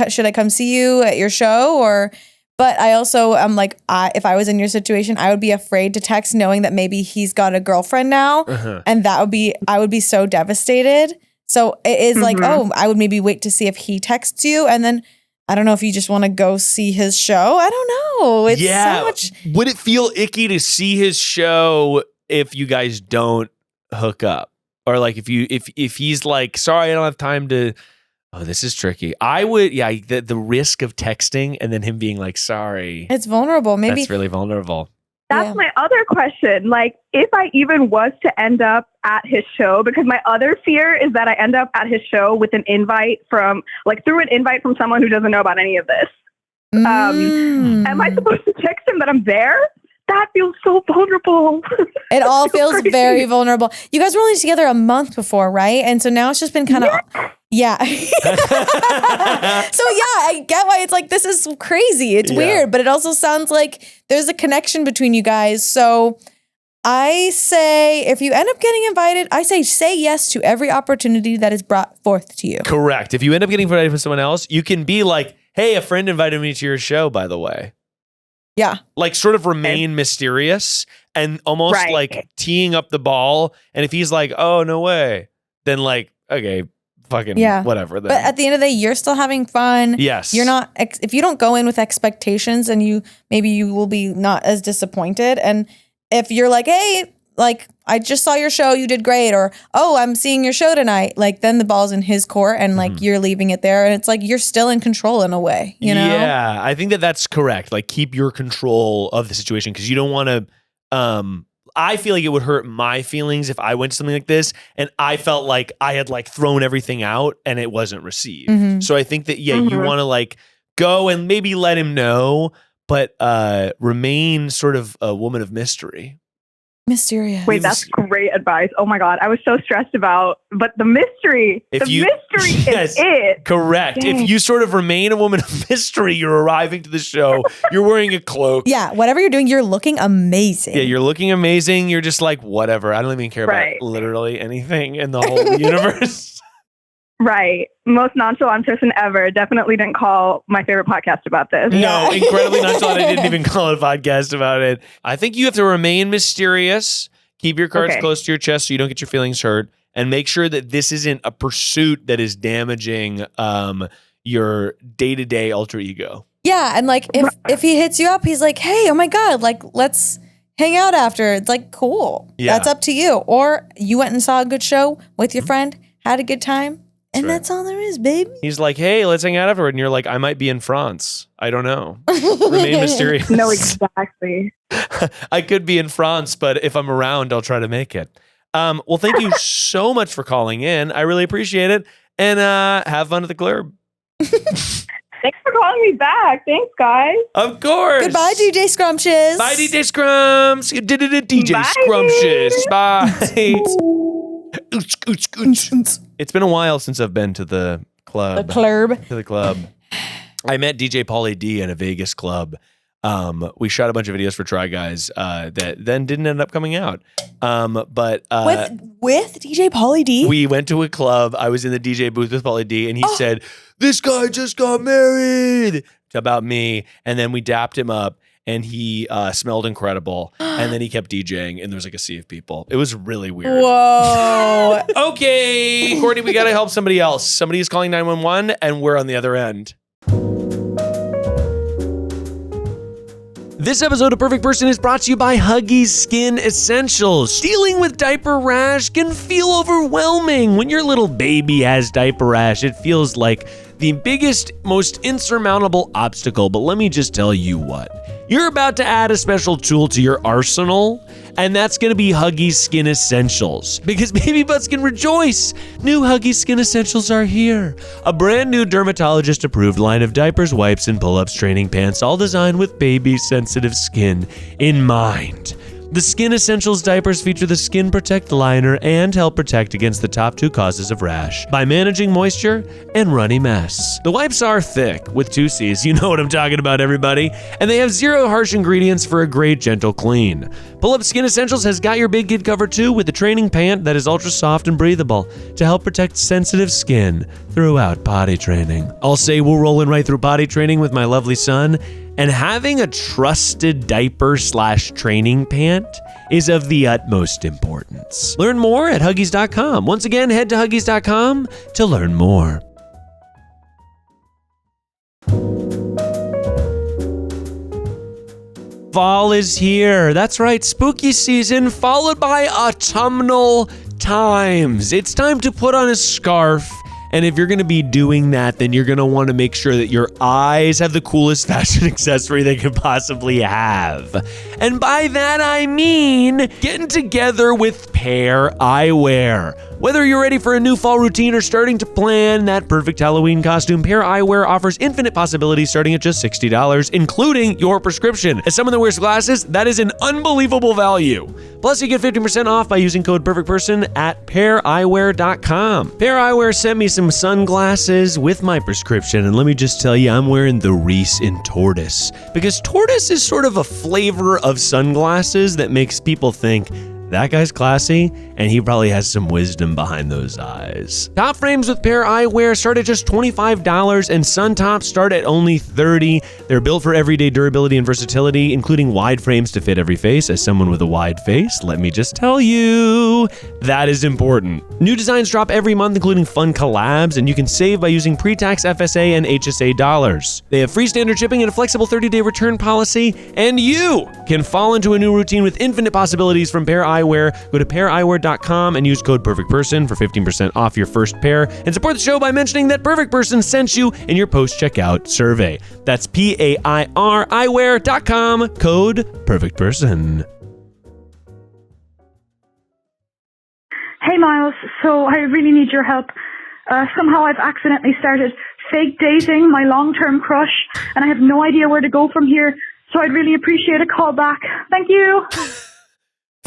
should I come see you at your show? But I also am like, if I was in your situation, I would be afraid to text knowing that maybe he's got a girlfriend now. And I would be so devastated. So it is like, oh, I would maybe wait to see if he texts you. And then I don't know if you just want to go see his show. I don't know. It's so much. Would it feel icky to see his show if you guys don't hook up? Or like if he's like, sorry, I don't have time to. Oh, this is tricky. I would, the risk of texting and then him being like, sorry. It's vulnerable. Maybe that's really vulnerable. That's my other question. Like, if I even was to end up at his show, because my other fear is that I end up at his show with an invite from someone who doesn't know about any of this. Am I supposed to text him that I'm there? That feels so vulnerable. It all feels crazy. very vulnerable. You guys were only together a month before, right? And so now it's just been kind of, yeah. So I get why it's like, this is crazy. It's weird, but it also sounds like there's a connection between you guys. So I say, if you end up getting invited, I say yes to every opportunity that is brought forth to you. Correct. If you end up getting invited from someone else, you can be like, hey, a friend invited me to your show, by the way. Yeah. Like sort of remain mysterious and almost like teeing up the ball. And if he's like, oh, no way, then like, okay, fucking whatever. Then. But at the end of the day, you're still having fun. Yes. You're not, if you don't go in with expectations, and you will be not as disappointed. And if you're like, hey, like, I just saw your show, you did great. Or, oh, I'm seeing your show tonight. Like, then the ball's in his court and like you're leaving it there. And it's like, you're still in control in a way, you know? Yeah, I think that's correct. Like, keep your control of the situation, because you don't want to, I feel like it would hurt my feelings if I went to something like this and I felt like I had like thrown everything out and it wasn't received. So I think that, you want to like go and maybe let him know, but remain sort of a woman of mystery. Mysterious. Wait, that's great advice. Oh my God. I was so stressed but the mystery, mystery is it. Correct. Dang. If you sort of remain a woman of mystery, you're arriving to the show, you're wearing a cloak. Yeah, whatever you're doing, you're looking amazing. Yeah, you're looking amazing. You're just like, whatever. I don't even care about literally anything in the whole universe. Right. Most nonchalant person ever. Definitely didn't call my favorite podcast about this. No, incredibly nonchalant. I didn't even call a podcast about it. I think you have to remain mysterious, keep your cards close to your chest so you don't get your feelings hurt, and make sure that this isn't a pursuit that is damaging your day-to-day alter ego. Yeah, and like if he hits you up, he's like, hey, oh my God, like let's hang out after. It's like, cool. Yeah. That's up to you. Or you went and saw a good show with your friend, had a good time. And that's all there is, baby. He's like, hey, let's hang out afterward. And you're like, I might be in France. I don't know. Remain mysterious. No, exactly. I could be in France, but if I'm around, I'll try to make it. Well, thank you so much for calling in. I really appreciate it. And have fun at the club. Thanks for calling me back. Thanks, guys. Of course. Goodbye, DJ Scrumptious. Bye, DJ Scrumps. DJ Bye. Scrumptious. Bye. It's been a while since I've been to the club. To the club. I met DJ Pauly D in a Vegas club. We shot a bunch of videos for Try Guys that then didn't end up coming out. But with DJ Pauly D? We went to a club. I was in the DJ booth with Pauly D, and he said, "This guy just got married," about me. And then we dapped him up. And he smelled incredible. And then he kept DJing, and there was like a sea of people. It was really weird. Whoa. Okay, Courtney, we got to help somebody else. Somebody is calling 911, and we're on the other end. This episode of Perfect Person is brought to you by Huggies Skin Essentials. Dealing with diaper rash can feel overwhelming. When your little baby has diaper rash, it feels like the biggest, most insurmountable obstacle. But let me just tell you what. You're about to add a special tool to your arsenal, and that's going to be Huggies Skin Essentials. Because baby butts can rejoice. New Huggies Skin Essentials are here. A brand new dermatologist-approved line of diapers, wipes, and pull-ups training pants, all designed with baby-sensitive skin in mind. The Skin Essentials diapers feature the Skin Protect liner and help protect against the top 2 causes of rash by managing moisture and runny mess. The wipes are thick with 2 C's, you know what I'm talking about, everybody, and they have 0 harsh ingredients for a great gentle clean. Pull-Up Skin Essentials has got your big kid covered too with a training pant that is ultra soft and breathable to help protect sensitive skin throughout potty training. I'll say we're rolling right through potty training with my lovely son, and having a trusted diaper/training pant is of the utmost importance. Learn more at Huggies.com. Once again, head to Huggies.com to learn more. Fall is here. That's right, spooky season followed by autumnal times. It's time to put on a scarf. And if you're going to be doing that, then you're going to want to make sure that your eyes have the coolest fashion accessory they could possibly have. And by that, I mean getting together with Pair Eyewear. Whether you're ready for a new fall routine or starting to plan that perfect Halloween costume, Pair Eyewear offers infinite possibilities starting at just $60, including your prescription. As someone that wears glasses, that is an unbelievable value. Plus, you get 50% off by using code PERFECTPERSON at paireyewear.com. Pair Eyewear sent me some sunglasses with my prescription, and let me just tell you, I'm wearing the Reese in Tortoise. Because Tortoise is sort of a flavor of sunglasses that makes people think, that guy's classy, and he probably has some wisdom behind those eyes. Top frames with Pair Eyewear start at just $25, and sun tops start at only $30. They're built for everyday durability and versatility, including wide frames to fit every face. As someone with a wide face, let me just tell you, that is important. New designs drop every month, including fun collabs, and you can save by using pre-tax FSA and HSA dollars. They have free standard shipping and a flexible 30-day return policy, and you can fall into a new routine with infinite possibilities from Pair Eyewear. Go to paireyewear.com and use code PERFECTPERSON for 15% off your first pair, and support the show by mentioning that Perfect Person sent you in your post-checkout survey. That's PAIR eyewear.com, code PERFECTPERSON. Hey Miles, so I really need your help. Somehow I've accidentally started fake dating my long-term crush, and I have no idea where to go from here, so I'd really appreciate a call back. Thank you.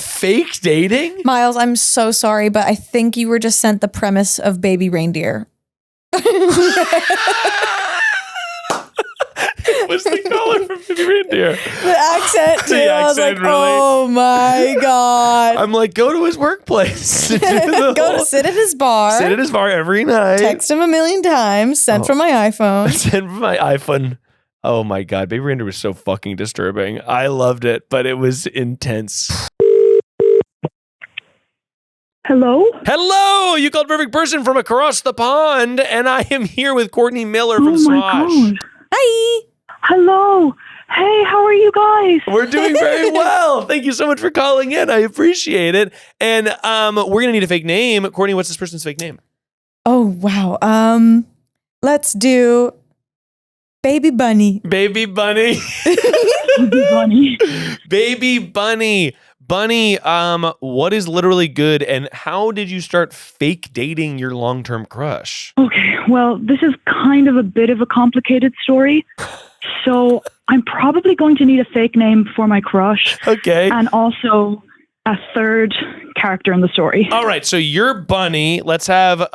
Fake dating? Miles, I'm so sorry, but I think you were just sent the premise of Baby Reindeer. What's the caller from Baby Reindeer? The accent, too. The I was like, accent, really. oh my God. I'm like, go to his workplace. Go to sit at his bar. Sit at his bar every night. Text him 1,000,000 times. Sent from my iPhone. Send from my iPhone. Oh my God, Baby Reindeer was so fucking disturbing. I loved it, but it was intense. Hello? Hello, you called Perfect Person from across the pond, and I am here with Courtney Miller from Oh my Smosh. God. Hi. Hello. Hey, how are you guys? We're doing very well. Thank you so much for calling in. I appreciate it. And we're gonna need a fake name. Courtney, what's this person's fake name? Oh, wow. Let's do Baby Bunny. Baby Bunny. Baby Bunny. Baby Bunny. Bunny, what is literally good, and how did you start fake dating your long-term crush? Okay, well, this is kind of a bit of a complicated story. So I'm probably going to need a fake name for my crush. Okay. And also a third character in the story. All right, so your Bunny, let's have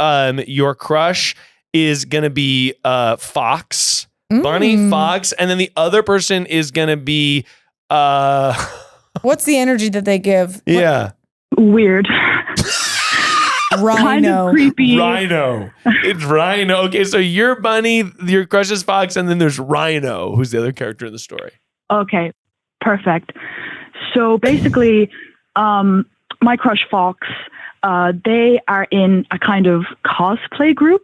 your crush is going to be Fox. Bunny, Fox, and then the other person is going to be... What's the energy that they give? Yeah. Weird. Rhino. Kind of creepy. Rhino. It's Rhino. Okay, so your Bunny, your crush is Fox, and then there's Rhino, who's the other character in the story. Okay, perfect. So basically, my crush Fox, they are in a kind of cosplay group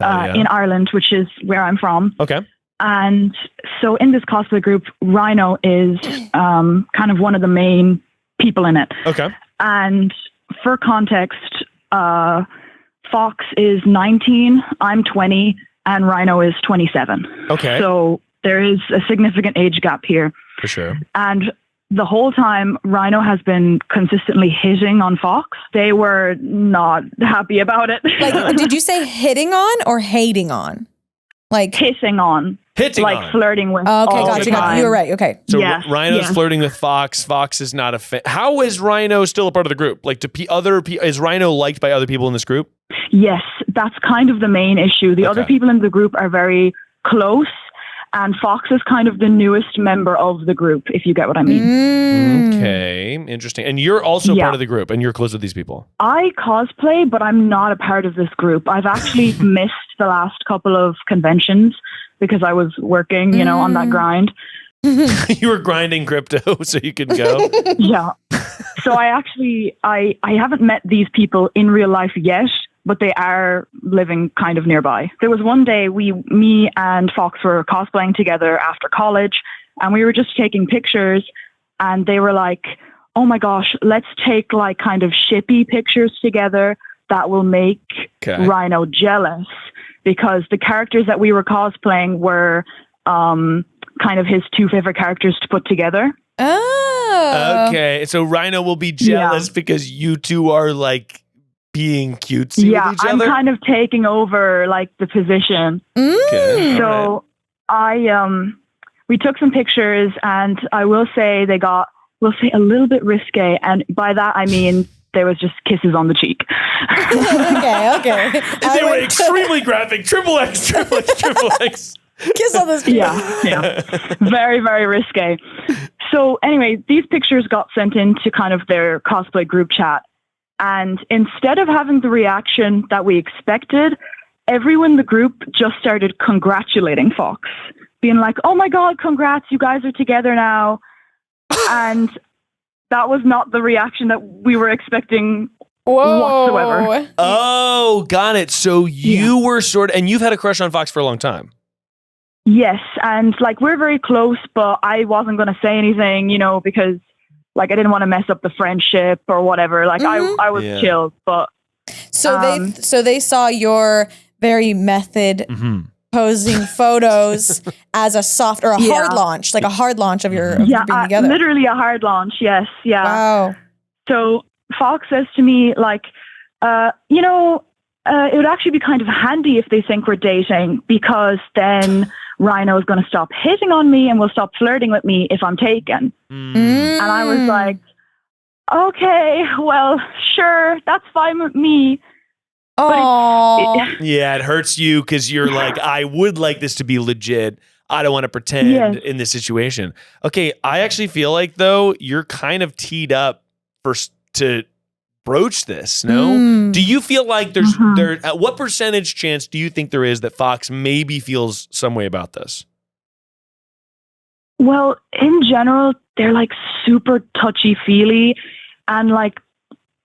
in Ireland, which is where I'm from. Okay. And so in this cosplay group, Rhino is kind of one of the main people in it. Okay. And for context, Fox is 19, I'm 20, and Rhino is 27. Okay. So there is a significant age gap here. For sure. And the whole time, Rhino has been consistently hitting on Fox. They were not happy about it. Like, did you say hitting on or hating on? Like hitting on. Hitting like on. flirting with. Oh, okay, all gotcha. the time. You were right. Okay. So Yes, Rhino's yes. flirting with Fox. Fox is not a fan. How is Rhino still a part of the group? Like, is Rhino liked by other people in this group? Yes, that's kind of the main issue. The other people in the group are very close, and Fox is kind of the newest member of the group, if you get what I mean. Okay, interesting. And you're also part of the group, and you're close with these people. I cosplay, but I'm not a part of this group. I've actually missed the last couple of conventions because I was working, on that grind. You were grinding crypto so you could go. Yeah. So I haven't met these people in real life yet, but they are living kind of nearby. There was one day me and Fox were cosplaying together after college, and we were just taking pictures, and they were like, oh my gosh, let's take like kind of shippy pictures together that will make Rhino jealous, because the characters that we were cosplaying were kind of his two favorite characters to put together. Oh. Okay. So Rhino will be jealous because you two are like being cutesy with each other? I'm kind of taking over like the position. Okay. So we took some pictures, and I will say they got, we'll say, a little bit risque, and by that I mean there was just kisses on the cheek. Okay. They were extremely graphic. Triple X. Kiss on the cheek. Yeah. Very, very risque. So anyway, these pictures got sent into kind of their cosplay group chat, and instead of having the reaction that we expected, everyone in the group just started congratulating Fox, being like, oh my God, congrats, you guys are together now. And that was not the reaction that we were expecting whatsoever. Oh, got it. So you were sort of, and you've had a crush on Fox for a long time. Yes, and like we're very close, but I wasn't going to say anything, you know, because like I didn't want to mess up the friendship or whatever. Like I was chill, but so they saw your very method posing photos as a soft or a hard launch, like a hard launch of your of being together. Literally a hard launch. Yes, yeah. Wow. So Fox says to me like, you know, it would actually be kind of handy if they think we're dating, because then Rhino is going to stop hitting on me and will stop flirting with me if I'm taken. And I was like, okay, well, sure, that's fine with me. Oh, yeah, it hurts you because you're like, I would like this to be legit. I don't want to pretend in this situation. Okay, I actually feel like, though, you're kind of teed up to broach this, no? Do you feel like there's what percentage chance do you think there is that Fox maybe feels some way about this? Well, in general, they're like super touchy-feely, and like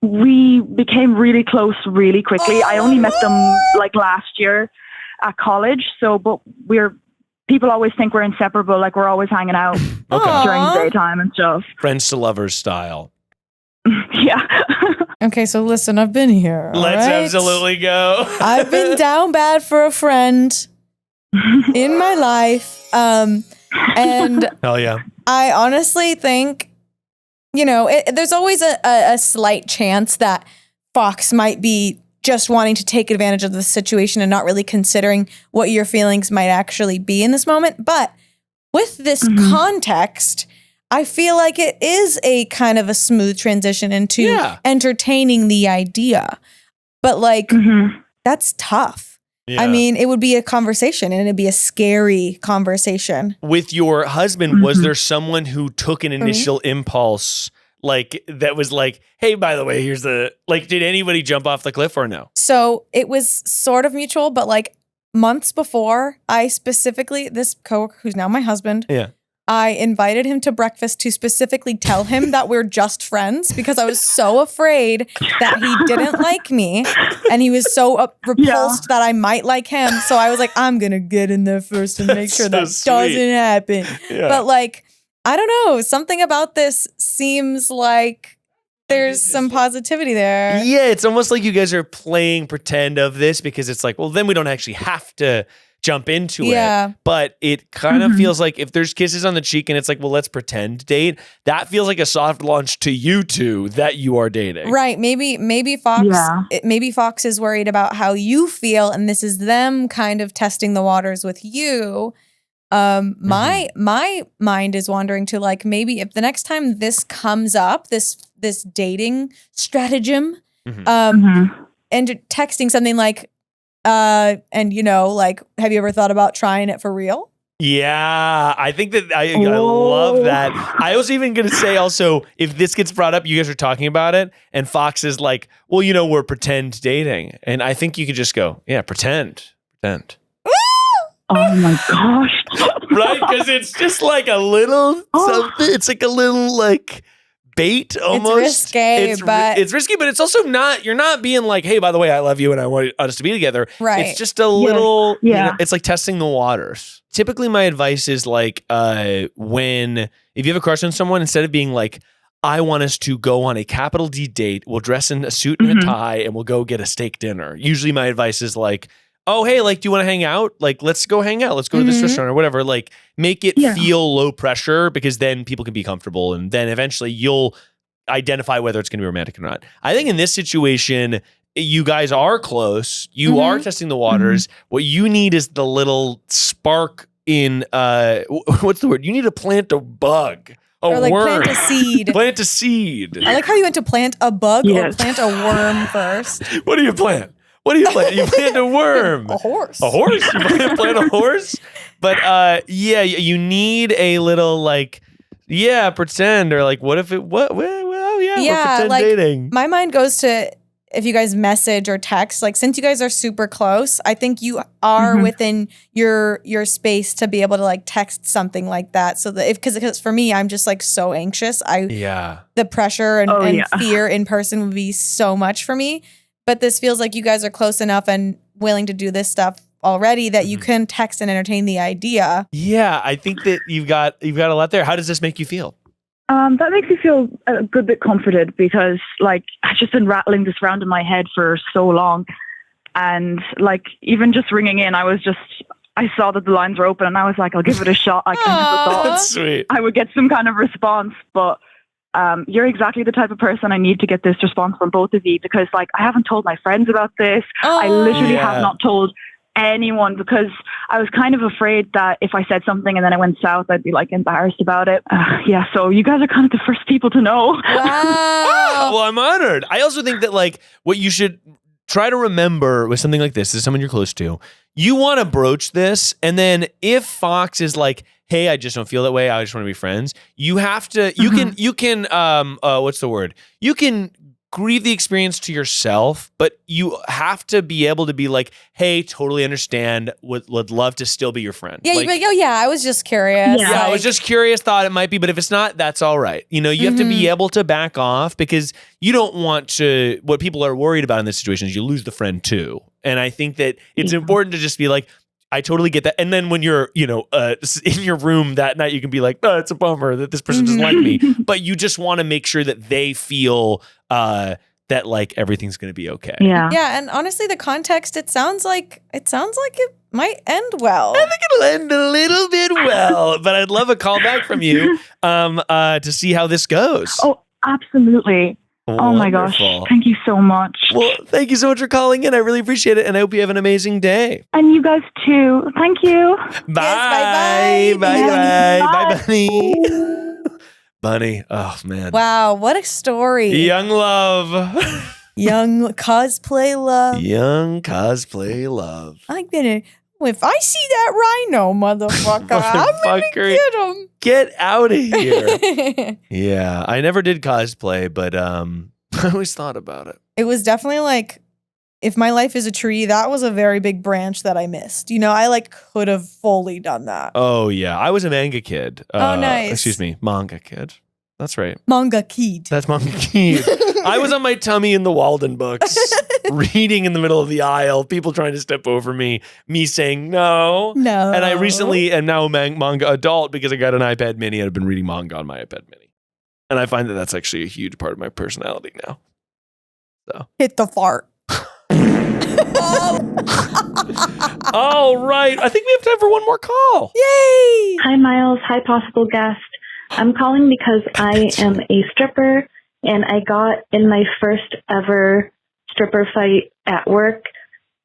we became really close really quickly. I only met them like last year at college, but people always think we're inseparable, like we're always hanging out during the daytime and stuff. Friends to lovers style. Yeah. Okay, so listen, I've been here. Let's absolutely go. I've been down bad for a friend in my life. And hell yeah. I honestly think, you know, there's always a slight chance that Fox might be just wanting to take advantage of the situation and not really considering what your feelings might actually be in this moment. But with this context, I feel like it is a kind of a smooth transition into entertaining the idea. But like, that's tough. Yeah. I mean, it would be a conversation, and it'd be a scary conversation. With your husband, was there someone who took an initial impulse, like that was like, hey, by the way, here's the, like, did anybody jump off the cliff or no? So it was sort of mutual, but like months before, I specifically, this coworker who's now my husband, I invited him to breakfast to specifically tell him that we're just friends, because I was so afraid that he didn't like me, and he was so repulsed that I might like him. So I was like, I'm going to get in there first and make sure that doesn't happen. Yeah. But like, I don't know, something about this seems like there's some positivity there. Yeah, it's almost like you guys are playing pretend of this, because it's like, well, then we don't actually have to jump into it. But it kind of feels like if there's kisses on the cheek and it's like, well, let's pretend date, that feels like a soft launch to you two that you are dating. Right. Maybe Fox is worried about how you feel, and this is them kind of testing the waters with you. My mind is wandering to like, maybe if the next time this comes up, this dating stratagem, and texting something like, and you know, like, have you ever thought about trying it for real? Yeah, I think that I love that. I was even going to say also, if this gets brought up, you guys are talking about it, and Fox is like, well, you know, we're pretend dating. And I think you could just go, yeah, pretend. Oh my gosh. Right? Because it's just like a little something. It's like a little like bait almost. It's risky, but it's also not, you're not being like, hey, by the way, I love you and I want us to be together. Right. It's just a little, you know, it's like testing the waters. Typically my advice is like, if you have a crush on someone, instead of being like, I want us to go on a capital D date. We'll dress in a suit and a tie and we'll go get a steak dinner. Usually my advice is like, oh, hey, like, do you want to hang out? Like, let's go hang out. Let's go to this restaurant or whatever. Like, make it feel low pressure because then people can be comfortable. And then eventually you'll identify whether it's going to be romantic or not. I think in this situation, you guys are close. You are testing the waters. What you need is the little spark in, what's the word? You need to plant a bug. Or like worm. plant a seed. Plant a seed. I like how you went to plant a bug or plant a worm first. What do you plant? What do you plant? You plant a worm. A horse. A horse? You plant a horse? But you need a little like, pretend or like, what if it, we're pretend like, dating. My mind goes to if you guys message or text, like since you guys are super close, I think you are within your space to be able to like text something like that. So that because for me, I'm just like so anxious. The pressure and fear in person would be so much for me. But this feels like you guys are close enough and willing to do this stuff already that you can text and entertain the idea. Yeah, I think that you've got a lot there. How does this make you feel? That makes me feel a good bit comforted because, like, I've just been rattling this round in my head for so long. And, like, even just ringing in, I saw that the lines were open and I was like, I'll give it a shot. I kind of thought That's sweet. I would get some kind of response. But you're exactly the type of person I need to get this response from both of you because, like, I haven't told my friends about this. I literally have not told anyone because I was kind of afraid that if I said something and then it went south, I'd be like embarrassed about it. So you guys are kind of the first people to know. Wow. Well, I'm honored. I also think that like what you should try to remember with something like this is someone you're close to. You want to broach this, and then if Fox is like, hey, I just don't feel that way, I just want to be friends, you have to, you can what's the word? You can grieve the experience to yourself, but you have to be able to be like, hey, totally understand, would love to still be your friend. Yeah, like, you'd be like, oh yeah, I was just curious. Yeah, I was just curious, thought it might be, but if it's not, that's all right. You know, you have to be able to back off because you don't want to, what people are worried about in this situation is you lose the friend too. And I think that it's important to just be like, I totally get that. And then when you're, in your room that night, you can be like, oh, it's a bummer that this person doesn't like me. But you just want to make sure that they feel that like everything's going to be okay. Yeah. Yeah. And honestly, the context, it sounds like it might end well. I think it'll end a little bit well, but I'd love a call back from you to see how this goes. Oh, absolutely. Wonderful. Oh my gosh. Thank you so much. Well, thank you so much for calling in. I really appreciate it. And I hope you have an amazing day. And you guys too. Thank you. Bye. Yes, bye. Bye, Bunny. Bunny. Oh, man. Wow. What a story. Young love. Young cosplay love. Young cosplay love. I'm gonna, if I see that rhino, motherfucker, I'm gonna get him. Get out of here. Yeah, I never did cosplay, but I always thought about it. It was definitely like, if my life is a tree, that was a very big branch that I missed. I like could have fully done that. Oh, yeah. I was a manga kid. Oh, nice. Excuse me, manga kid. That's right. Manga kid. That's manga kid. I was on my tummy in the Walden books, reading in the middle of the aisle, people trying to step over me saying no. No. And I recently am now a manga adult because I got an iPad mini and I've been reading manga on my iPad mini. And I find that that's actually a huge part of my personality now. So hit the fart. All right. I think we have time for one more call. Yay! Hi, Miles. Hi, possible guest. I'm calling because I am a stripper and I got in my first ever stripper fight at work.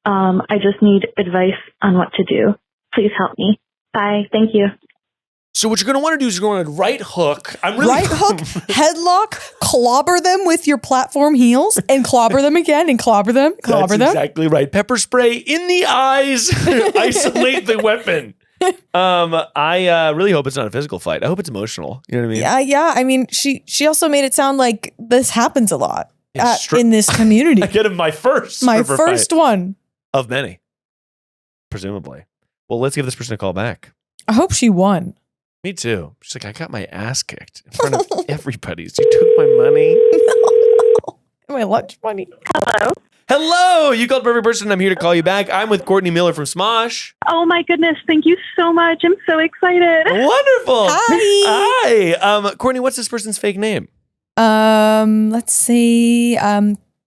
I just need advice on what to do. Please help me. Bye. Thank you. So what you're going to want to do is you're going to right hook. Right hook, headlock, clobber them with your platform heels, and clobber them again, and clobber them, clobber That's them. Exactly right. Pepper spray in the eyes. Isolate the weapon. I really hope it's not a physical fight. I hope it's emotional. You know what I mean? Yeah. I mean, she also made it sound like this happens a lot in this community. I get him my first one of many, presumably. Well, let's give this person a call back. I hope she won. Me too. She's like, I got my ass kicked in front of everybody. You took my money. My lunch money. Hello. You called perfect person. I'm here to call you back. I'm with Courtney Miller from Smosh. Oh my goodness. Thank you so much. I'm so excited. Wonderful. Hi. Hi. Courtney, what's this person's fake name? Let's see.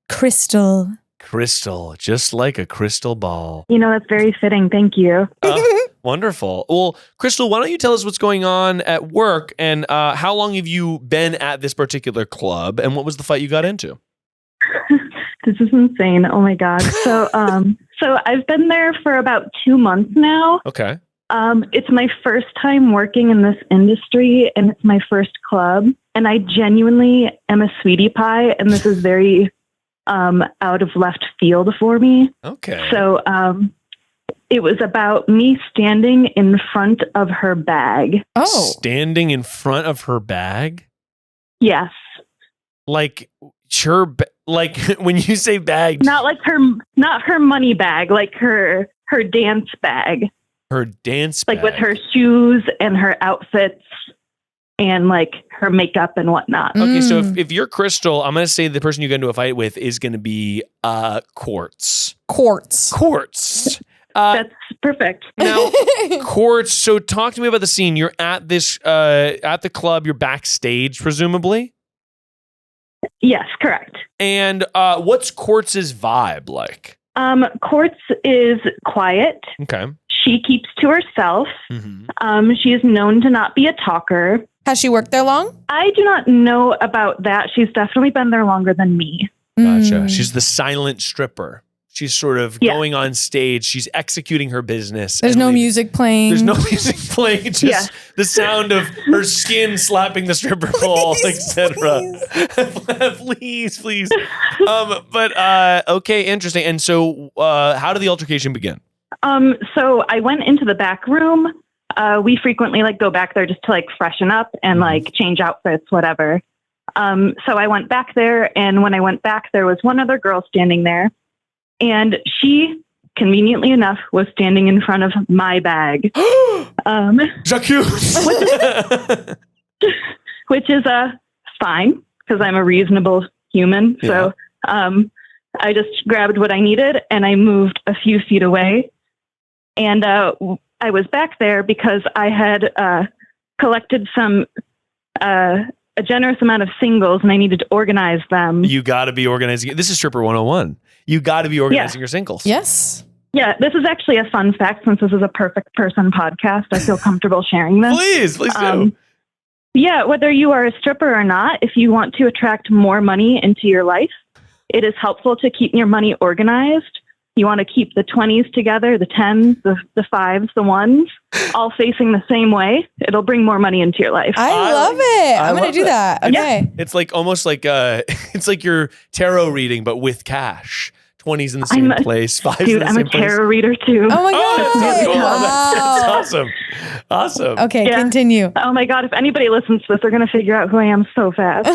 Crystal. Crystal, just like a crystal ball. That's very fitting. Thank you. Wonderful. Well, Crystal, why don't you tell us what's going on at work and how long have you been at this particular club and what was the fight you got into? This is insane. Oh my God. So I've been there for about 2 months now. Okay. It's my first time working in this industry and it's my first club. And I genuinely am a sweetie pie. And this is very out of left field for me. Okay. So it was about me standing in front of her bag. Oh. Standing in front of her bag? Yes. Like like when you say bag, Not her money bag, like her dance bag. her dance bag. Like with her shoes and her outfits and like her makeup and whatnot. Okay, so if you're Crystal, I'm going to say the person you get into a fight with is going to be Quartz. Quartz. That's perfect. Now, Quartz, so talk to me about the scene. You're at this, at the club, you're backstage, presumably? Yes, correct. And what's Quartz's vibe like? Quartz is quiet. Okay. She keeps to herself. Mm-hmm. She is known to not be a talker. Has she worked there long? I do not know about that. She's definitely been there longer than me. Gotcha. She's the silent stripper. She's sort of going on stage. She's executing her business. There's no music playing. There's no music playing. Just the sound of her skin slapping the stripper pole, etc. Please. But okay, interesting. And so, how did the altercation begin? So I went into the back room. We frequently go back there just to freshen up and change outfits, whatever. So I went back there, and when I went back, there was one other girl standing there. And she, conveniently enough, was standing in front of my bag. J'accuse! Which is fine, because I'm a reasonable human. Yeah. So I just grabbed what I needed, and I moved a few feet away. And I was back there because I had collected a generous amount of singles, and I needed to organize them. You got to be organizing. This is Stripper 101. You got to be organizing your singles. Yes. Yeah, this is actually a fun fact since this is a perfect person podcast. I feel comfortable sharing this. Please do. Yeah, whether you are a stripper or not, if you want to attract more money into your life, it is helpful to keep your money organized. You want to keep the 20s together, the 10s, the 5s, the 1s, all facing the same way. It'll bring more money into your life. I love it. I'm going to do that. Okay. Yeah. It's almost like it's like your tarot reading, but with cash. 20s in the same place, 5s dude, in the I'm same a tarot reader too. Oh my God. That's cool. Wow. That's awesome. Okay, continue. Oh my God. If anybody listens to this, they're going to figure out who I am so fast.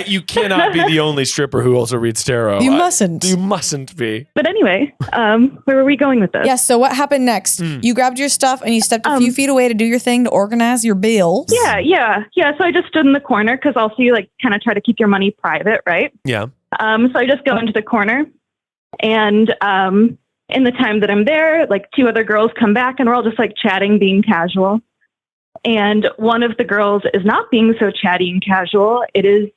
You cannot be the only stripper who also reads tarot. You mustn't. You mustn't be. But anyway, where were we going with this? Yes. So what happened next? You grabbed your stuff and you stepped a few feet away to do your thing to organize your bills. Yeah. So I just stood in the corner because also you kind of try to keep your money private, right? Yeah. So I just go into the corner, and in the time that I'm there, 2 other girls come back, and we're all just chatting, being casual. And one of the girls is not being so chatty and casual. It is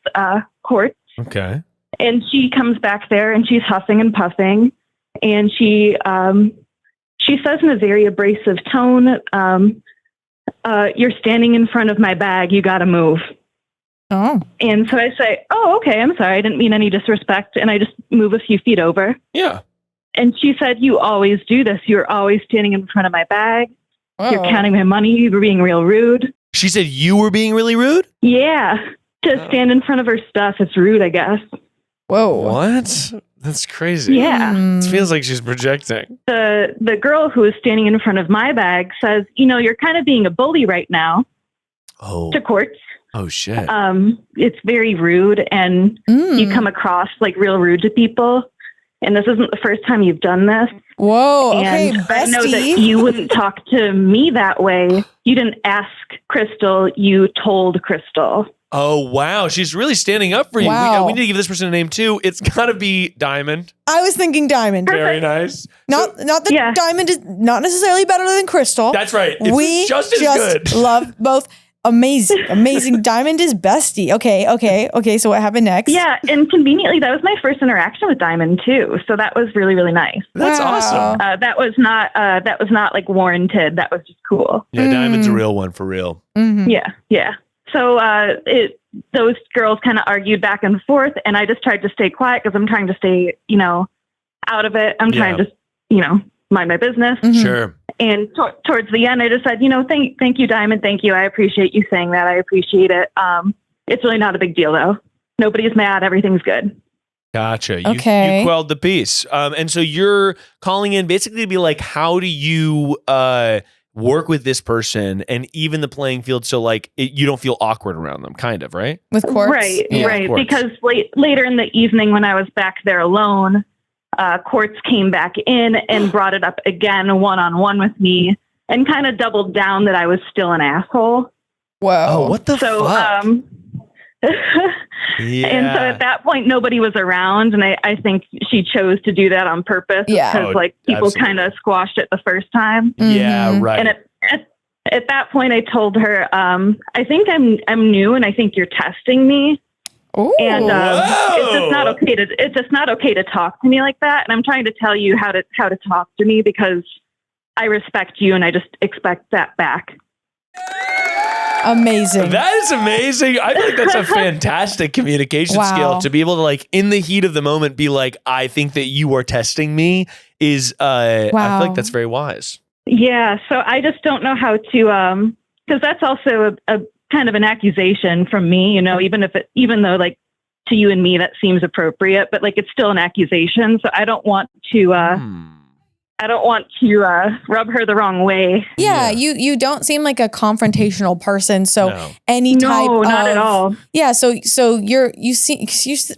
Quartz. Okay. And she comes back there, and she's huffing and puffing, and she says in a very abrasive tone, "You're standing in front of my bag. You got to move." Oh. And so I say, "Oh, okay, I'm sorry. I didn't mean any disrespect." And I just move a few feet over. Yeah. And she said, "You always do this. You're always standing in front of my bag. Oh. You're counting my money. You're being real rude." She said you were being really rude? Yeah. To stand in front of her stuff, it's rude, I guess. Whoa. What? That's crazy. Yeah. It feels like she's projecting. The girl who is standing in front of my bag says, "You're kind of being a bully right now." Oh. To Quartz. Oh, shit. It's very rude, and you come across real rude to people. And this isn't the first time you've done this. Whoa, okay, and bestie. I know that you wouldn't talk to me that way. You didn't ask Crystal, you told Crystal. Oh, wow. She's really standing up for you. Wow. We need to give this person a name, too. It's got to be Diamond. I was thinking Diamond. Very nice. Not that Diamond is not necessarily better than Crystal. That's right. It's we just as good. love both. Amazing. Diamond is bestie. Okay. So what happened next? Yeah, and conveniently, that was my first interaction with Diamond too. So that was really, really nice. That's Wow. awesome. That was not like warranted. That was just cool. Yeah, Diamond's a real one for real. Mm-hmm. Yeah. So those girls kind of argued back and forth, and I just tried to stay quiet because I'm trying to stay, out of it. I'm trying to, mind my business. Mm-hmm. Sure. And towards the end, I just said, thank you, Diamond. Thank you. I appreciate you saying that. I appreciate it. It's really not a big deal, though. Nobody's mad. Everything's good. Gotcha. You quelled the peace. And so you're calling in basically to be like, how do you work with this person and even the playing field so like you don't feel awkward around them, kind of, right? With Quartz? Right. Quartz. Because later in the evening when I was back there alone, Quartz came back in and brought it up again one-on-one with me and kind of doubled down that I was still an asshole. Whoa. Oh, what the fuck? Yeah. And so at that point, nobody was around. And I think she chose to do that on purpose. Yeah. Because people kind of squashed it the first time. Yeah, right. And at that point, I told her, I think I'm new and I think you're testing me. Ooh. And it's just not okay to talk to me like that. And I'm trying to tell you how to talk to me because I respect you and I just expect that back. Amazing. That is amazing. I think that's a fantastic communication skill to be able to like in the heat of the moment be like, I think that you are testing me is I feel like that's very wise. Yeah. So I just don't know how to because that's also a kind of an accusation from me, even though like to you and me that seems appropriate, but like it's still an accusation. So I don't want to rub her the wrong way. Yeah, you don't seem like a confrontational person. So any type of not at all. Yeah, so you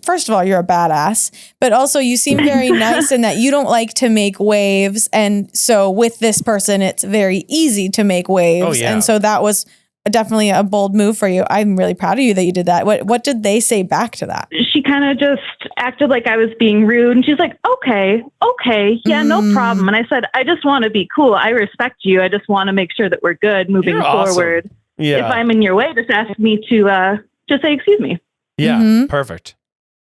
first of all you're a badass, but also you seem very nice in that you don't like to make waves, and so with this person it's very easy to make waves. Oh, yeah. And so that was definitely a bold move for you. I'm really proud of you that you did that. What did they say back to that? She kind of just acted like I was being rude. And she's like, okay. Yeah, no problem. And I said, I just want to be cool. I respect you. I just want to make sure that we're good moving forward. Awesome. Yeah. If I'm in your way, just ask me to just say, excuse me. Yeah. Perfect.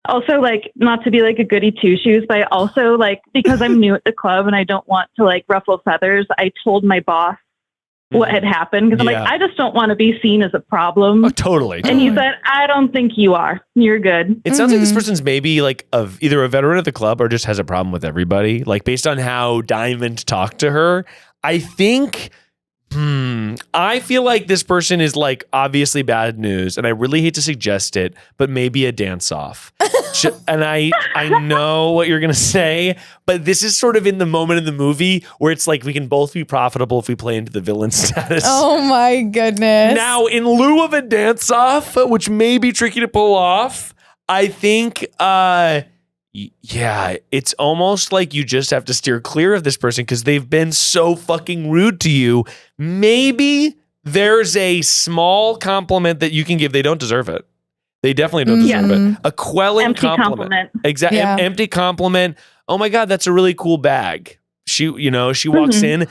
Also, like, not to be like a goody two shoes, but I also like, because I'm new at the club and I don't want to like ruffle feathers, I told my boss what had happened because I'm like, I just don't want to be seen as a problem. Oh, totally. And he said, I don't think you are. You're good. It sounds like this person's maybe like either a veteran at the club or just has a problem with everybody. Like based on how Diamond talked to her, I think I feel like this person is like obviously bad news, and I really hate to suggest it, but maybe a dance off. And I know what you're gonna say, but this is sort of in the moment in the movie where it's like we can both be profitable if we play into the villain status. Oh my goodness! Now, in lieu of a dance off, which may be tricky to pull off, I think it's almost like you just have to steer clear of this person because they've been so fucking rude to you. Maybe there's a small compliment that you can give. They don't deserve it. They definitely don't deserve it. A quelling empty compliment. Exactly. Yeah. Empty compliment. Oh my God, that's a really cool bag. She walks in.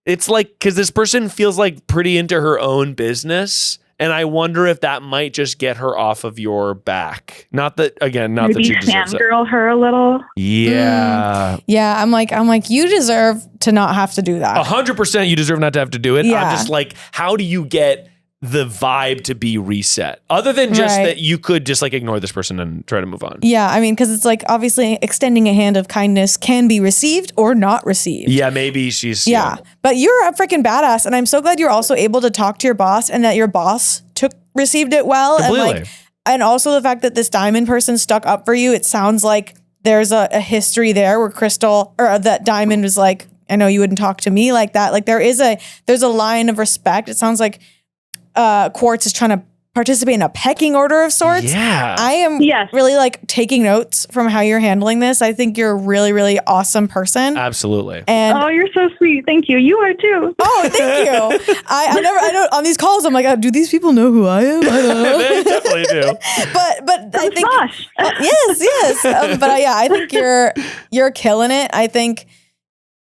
It's like, because this person feels like pretty into her own business. And I wonder if that might just get her off of your back. Not that she deserves it. Fangirl her a little. Yeah. Yeah, I'm like, you deserve to not have to do that. 100% you deserve not to have to do it. Yeah. I'm just like, how do you get the vibe to be reset? Other than just that you could just like ignore this person and try to move on. Yeah, I mean, because it's like obviously extending a hand of kindness can be received or not received. Yeah, maybe she's... Yeah, but you're a freaking badass, and I'm so glad you're also able to talk to your boss and that your boss received it well. Completely. And also the fact that this Diamond person stuck up for you, it sounds like there's a history there where that Diamond was like, I know you wouldn't talk to me like that. Like there's a line of respect. It sounds like Quartz is trying to participate in a pecking order of sorts. Yeah. I am really like taking notes from how you're handling this. I think you're a really, really awesome person. Absolutely. And you're so sweet. Thank you. You are too. Oh, thank you. I know on these calls I'm like, do these people know who I am? I don't know. They definitely do. But I think Smosh. yes. I think you're killing it. I think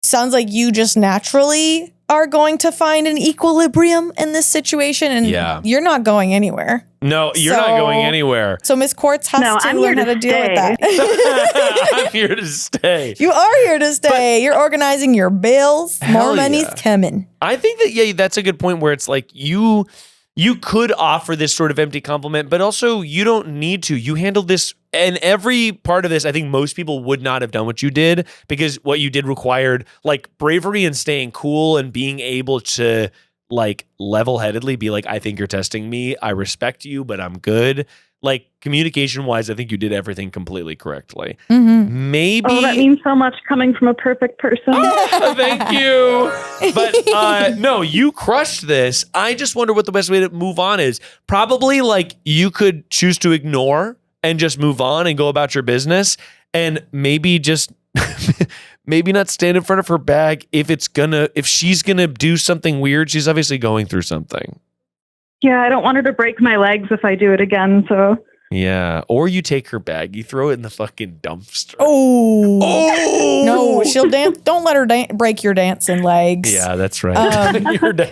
sounds like you just naturally are going to find an equilibrium in this situation, and you're not going anywhere. No, you're not going anywhere. So Miss Quartz has to learn how to deal with that. I'm here to stay. You are here to stay. You're organizing your bills. More money's coming. I think that, that's a good point where it's like you could offer this sort of empty compliment, but also you don't need to. You handled this, and every part of this, I think most people would not have done what you did, because what you did required like bravery and staying cool and being able to like level-headedly be like, I think you're testing me. I respect you, but I'm good. Like communication-wise, I think you did everything completely correctly. Mm-hmm. Maybe. Oh, that means so much coming from a perfect person. Oh, thank you. But no, you crushed this. I just wonder what the best way to move on is. Probably like you could choose to ignore and just move on and go about your business, and maybe just maybe not stand in front of her bag if she's gonna do something weird. She's obviously going through something. Yeah, I don't want her to break my legs if I do it again, so. Yeah, or you take her bag, you throw it in the fucking dumpster. Oh no, she'll dance. Don't let her break your dancing legs. Yeah, that's right.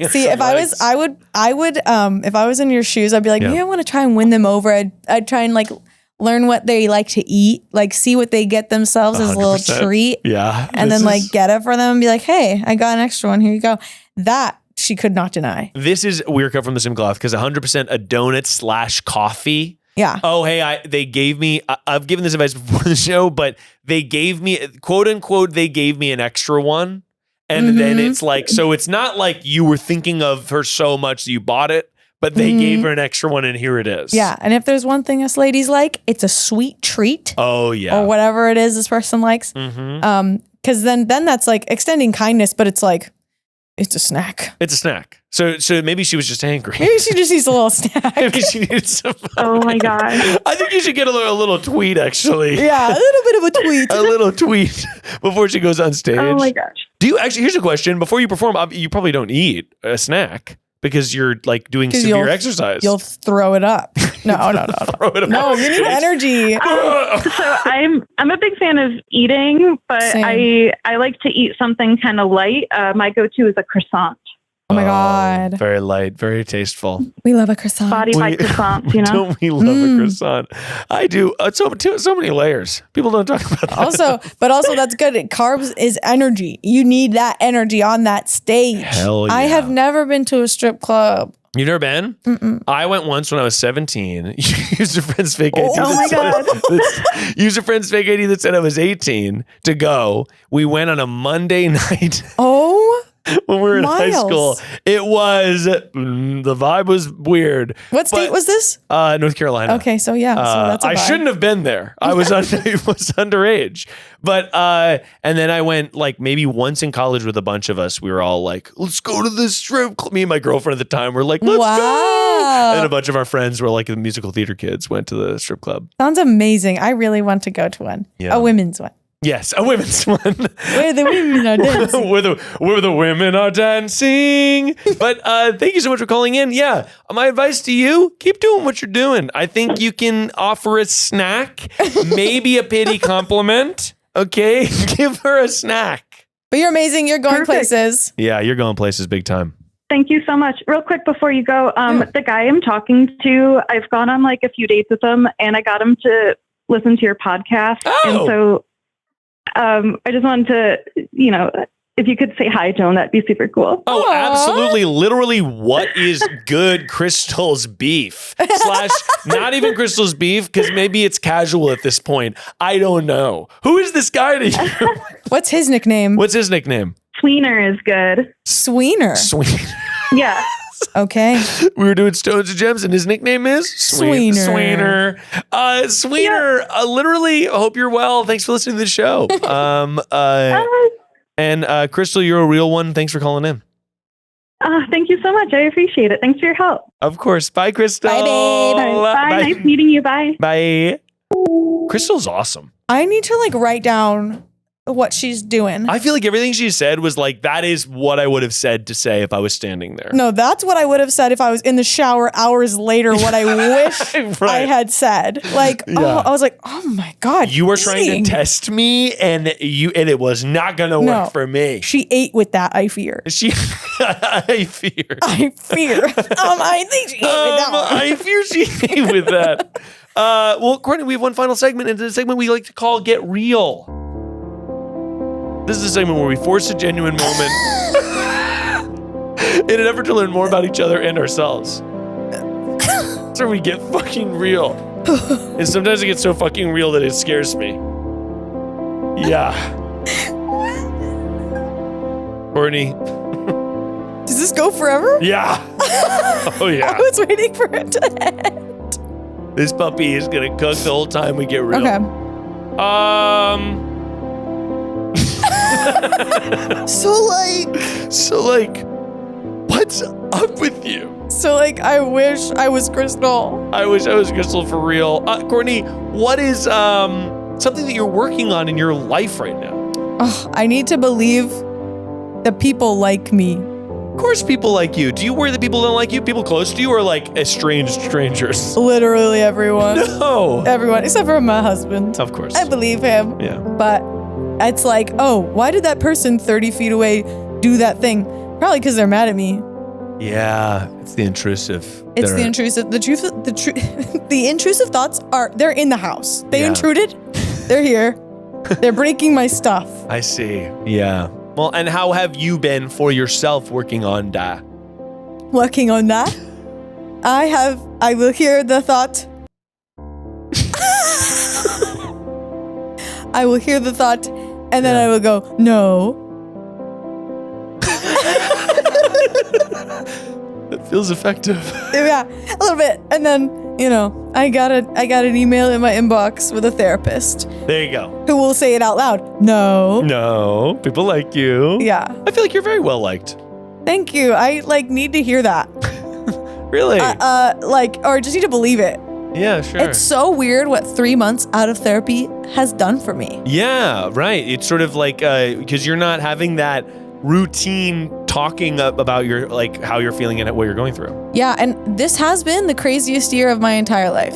See, if legs. I would, if I was in your shoes, I'd be like, maybe I want to try and win them over. I'd try and like learn what they like to eat, like see what they get themselves as a little treat. Yeah, and then like get it for them and be like, hey, I got an extra one. Here you go. That she could not deny. This is we're cut from the same cloth because 100% a donut / coffee. Yeah. Oh, hey, they gave me, I've given this advice before the show, but they gave me, quote unquote, they gave me an extra one. And then it's like, so it's not like you were thinking of her so much that you bought it, but they gave her an extra one and here it is. Yeah. And if there's one thing us ladies like, it's a sweet treat. Oh, yeah. Or whatever it is this person likes. Because then that's like extending kindness, but it's like, it's a snack. It's a snack. So maybe she was just angry. Maybe she just needs a little snack. Maybe she needed some. Oh my God. I think you should get a little tweet, actually. Yeah, a little bit of a tweet. A little tweet before she goes on stage. Oh my gosh. Do you actually, here's a question. Before you perform, you probably don't eat a snack because you're like doing severe exercise. You'll throw it up. No. Throw it up. No, you need energy. So I'm a big fan of eating, but Same. I like to eat something kind of light. My go-to is a croissant. Oh my God. Very light, very tasteful. We love a croissant. Body by croissants, you know? Don't we love a croissant? I do. So many layers. People don't talk about that. Also that's good. Carbs is energy. You need that energy on that stage. Hell yeah. I have never been to a strip club. You've never been? Mm-mm. I went once when I was 17. Used a friend's fake ID. Oh my God. Used a friend's fake ID that said I was 18 to go. We went on a Monday night. Oh, when we were in high Miles. school. It was, the vibe was weird. What state was this? North Carolina. Okay, so yeah, so that's a I vibe. shouldn't have been there. I was underage. But and then I went like maybe once in college with a bunch of us. We were all like, let's go to this strip club. Me and my girlfriend at the time were like, let's go. And a bunch of our friends were like the musical theater kids went to the strip club. Sounds amazing. I really want to go to one. Yeah. A women's one. Yes, a women's one. Where the women are dancing. where the women are dancing. But thank you so much for calling in. Yeah, my advice to you, keep doing what you're doing. I think you can offer a snack, maybe a pity compliment. Okay, give her a snack. But you're amazing. You're going places. Yeah, you're going places big time. Thank you so much. Real quick before you go, the guy I'm talking to, I've gone on like a few dates with him, and I got him to listen to your podcast. Oh. And so I just wanted to, if you could say hi to him, that'd be super cool. Oh, Aww. absolutely. Literally, what is good Crystal's beef? / not even Crystal's beef, because maybe it's casual at this point. I don't know. Who is this guy to you? What's his nickname? What's his nickname? Sweener is good. Sweener. Yeah. Okay. We were doing Stones and Gems, and his nickname is Sweener. Sweener. Literally, I hope you're well. Thanks for listening to the show. And Crystal, you're a real one. Thanks for calling in. Thank you so much. I appreciate it. Thanks for your help. Of course. Bye, Crystal. Bye, babe. Bye. Nice meeting you. Bye. Bye. Crystal's awesome. I need to like write down what she's doing. I feel like everything she said was like, that is what I would have said to say if I was standing there. No, that's what I would have said if I was in the shower hours later, what I wish Right. I had said. Like, I was like, oh my God. You were trying to test me and it was not going to work for me. She ate with that, I fear. I fear. I fear. I think she ate with that one. I fear she ate with that. Well, Courtney, we have one final segment, and it's a segment we like to call Get Real. This is a segment where we force a genuine moment in an effort to learn more about each other and ourselves. So we get fucking real. And sometimes it gets so fucking real that it scares me. Yeah. Courtney. Does this go forever? Yeah. Oh, yeah. I was waiting for it to end. This puppy is going to cook the whole time we get real. Okay. So what's up with you? So I wish I was Crystal. I wish I was Crystal for real. Courtney, what is something that you're working on in your life right now? I need to believe that people like me. Of course people like you. Do you worry that people don't like you? People close to you or like estranged strangers? Literally everyone. No. Everyone, except for my husband. Of course. I believe him. Yeah. But it's like, oh, why did that person 30 feet away do that thing? Probably because they're mad at me. Yeah, it's the intrusive. It's the intrusive. The intrusive thoughts they're in the house. They intruded. They're here. They're breaking my stuff. I see. Yeah. Well, and how have you been for yourself working on that? Working on that? I will hear the thought. I will hear the thought, and then I will go, no. It feels effective. Yeah, a little bit. And then, I got an email in my inbox with a therapist. There you go. Who will say it out loud. No, people like you. Yeah. I feel like you're very well liked. Thank you. I need to hear that. Really? Or just need to believe it. Yeah, sure. It's so weird what 3 months out of therapy has done for me. Yeah, right. It's sort of like, because you're not having that routine talking about your, like, how you're feeling and what you're going through. Yeah, and this has been the craziest year of my entire life.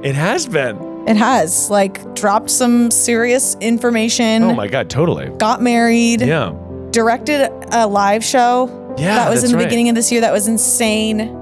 It has been. It has, dropped some serious information. Oh my God, totally. Got married. Yeah. Directed a live show. Yeah, that was in the right. beginning of this year. That was insane.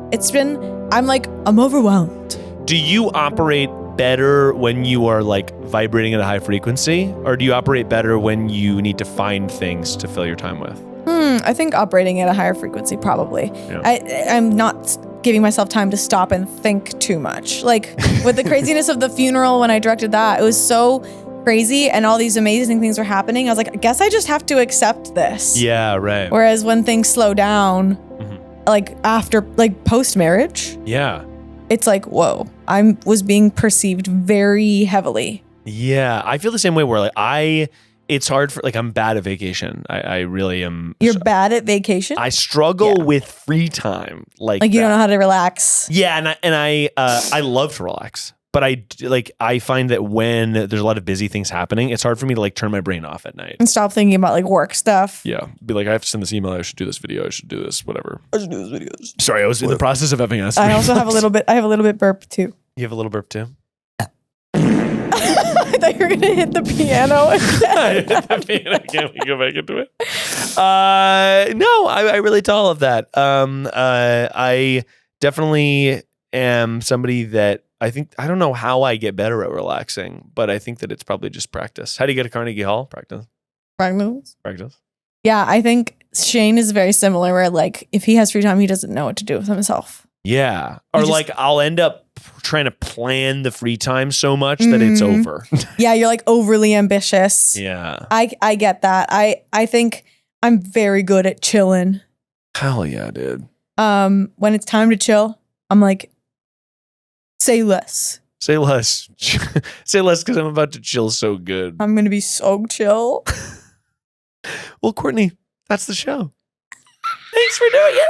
I'm overwhelmed. Do you operate better when you are vibrating at a high frequency, or do you operate better when you need to find things to fill your time with? I think operating at a higher frequency, probably. Yeah. I'm not giving myself time to stop and think too much. With the craziness of the funeral, when I directed that, it was so crazy and all these amazing things were happening. I was like, I guess I just have to accept this. Yeah, right. Whereas when things slow down, after, post-marriage, yeah, it's whoa, I was being perceived very heavily. Yeah, I feel the same way where it's hard for I'm bad at vacation. I really am. You're bad at vacation? I struggle with free time. You don't know how to relax. Yeah, and I love to relax, but I find that when there's a lot of busy things happening, it's hard for me to turn my brain off at night and stop thinking about work stuff. Yeah, be I have to send this email. I should do this video. I should do this. Whatever. I should do this video. Sorry, I was in the process of having us. I also have a little bit. I have a little bit burp too. You have a little burp too. I thought you were gonna hit the piano again. Can we go back into it? No, I relate to all of that. I definitely am somebody that I don't know how I get better at relaxing, but I think that it's probably just practice. How do you get to Carnegie Hall? Practice. Practice. Yeah, I think Shane is very similar where if he has free time, he doesn't know what to do with himself. Yeah. Or I'll end up trying to plan the free time so much that it's over. Yeah, you're overly ambitious. Yeah. I get that. I think I'm very good at chilling. Hell yeah, dude. When it's time to chill, I'm say less. Say less. Say less because I'm about to chill so good. I'm going to be so chill. Well, Courtney, that's the show. Thanks for doing it.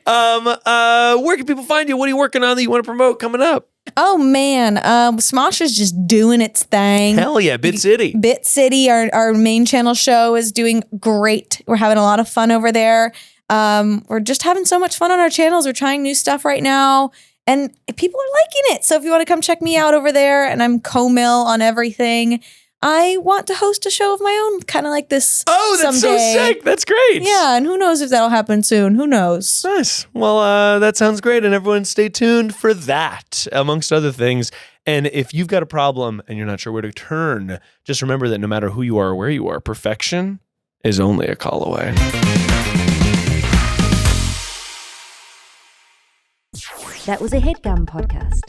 Where can people find you? What are you working on that you want to promote coming up? Oh man, Smosh is just doing its thing. Hell yeah, Bit City. Bit City, our main channel show, is doing great. We're having a lot of fun over there. We're just having so much fun on our channels. We're trying new stuff right now, and people are liking it. So if you want to come check me out over there, and I'm co-mill on everything, I want to host a show of my own, kind of like this. Oh, that's someday. so sick. That's great. Yeah, and who knows if that'll happen soon. Who knows? Nice. Well, that sounds great. And everyone stay tuned for that, amongst other things. And if you've got a problem and you're not sure where to turn, just remember that no matter who you are or where you are, perfection is only a call away. That was a Headgum podcast.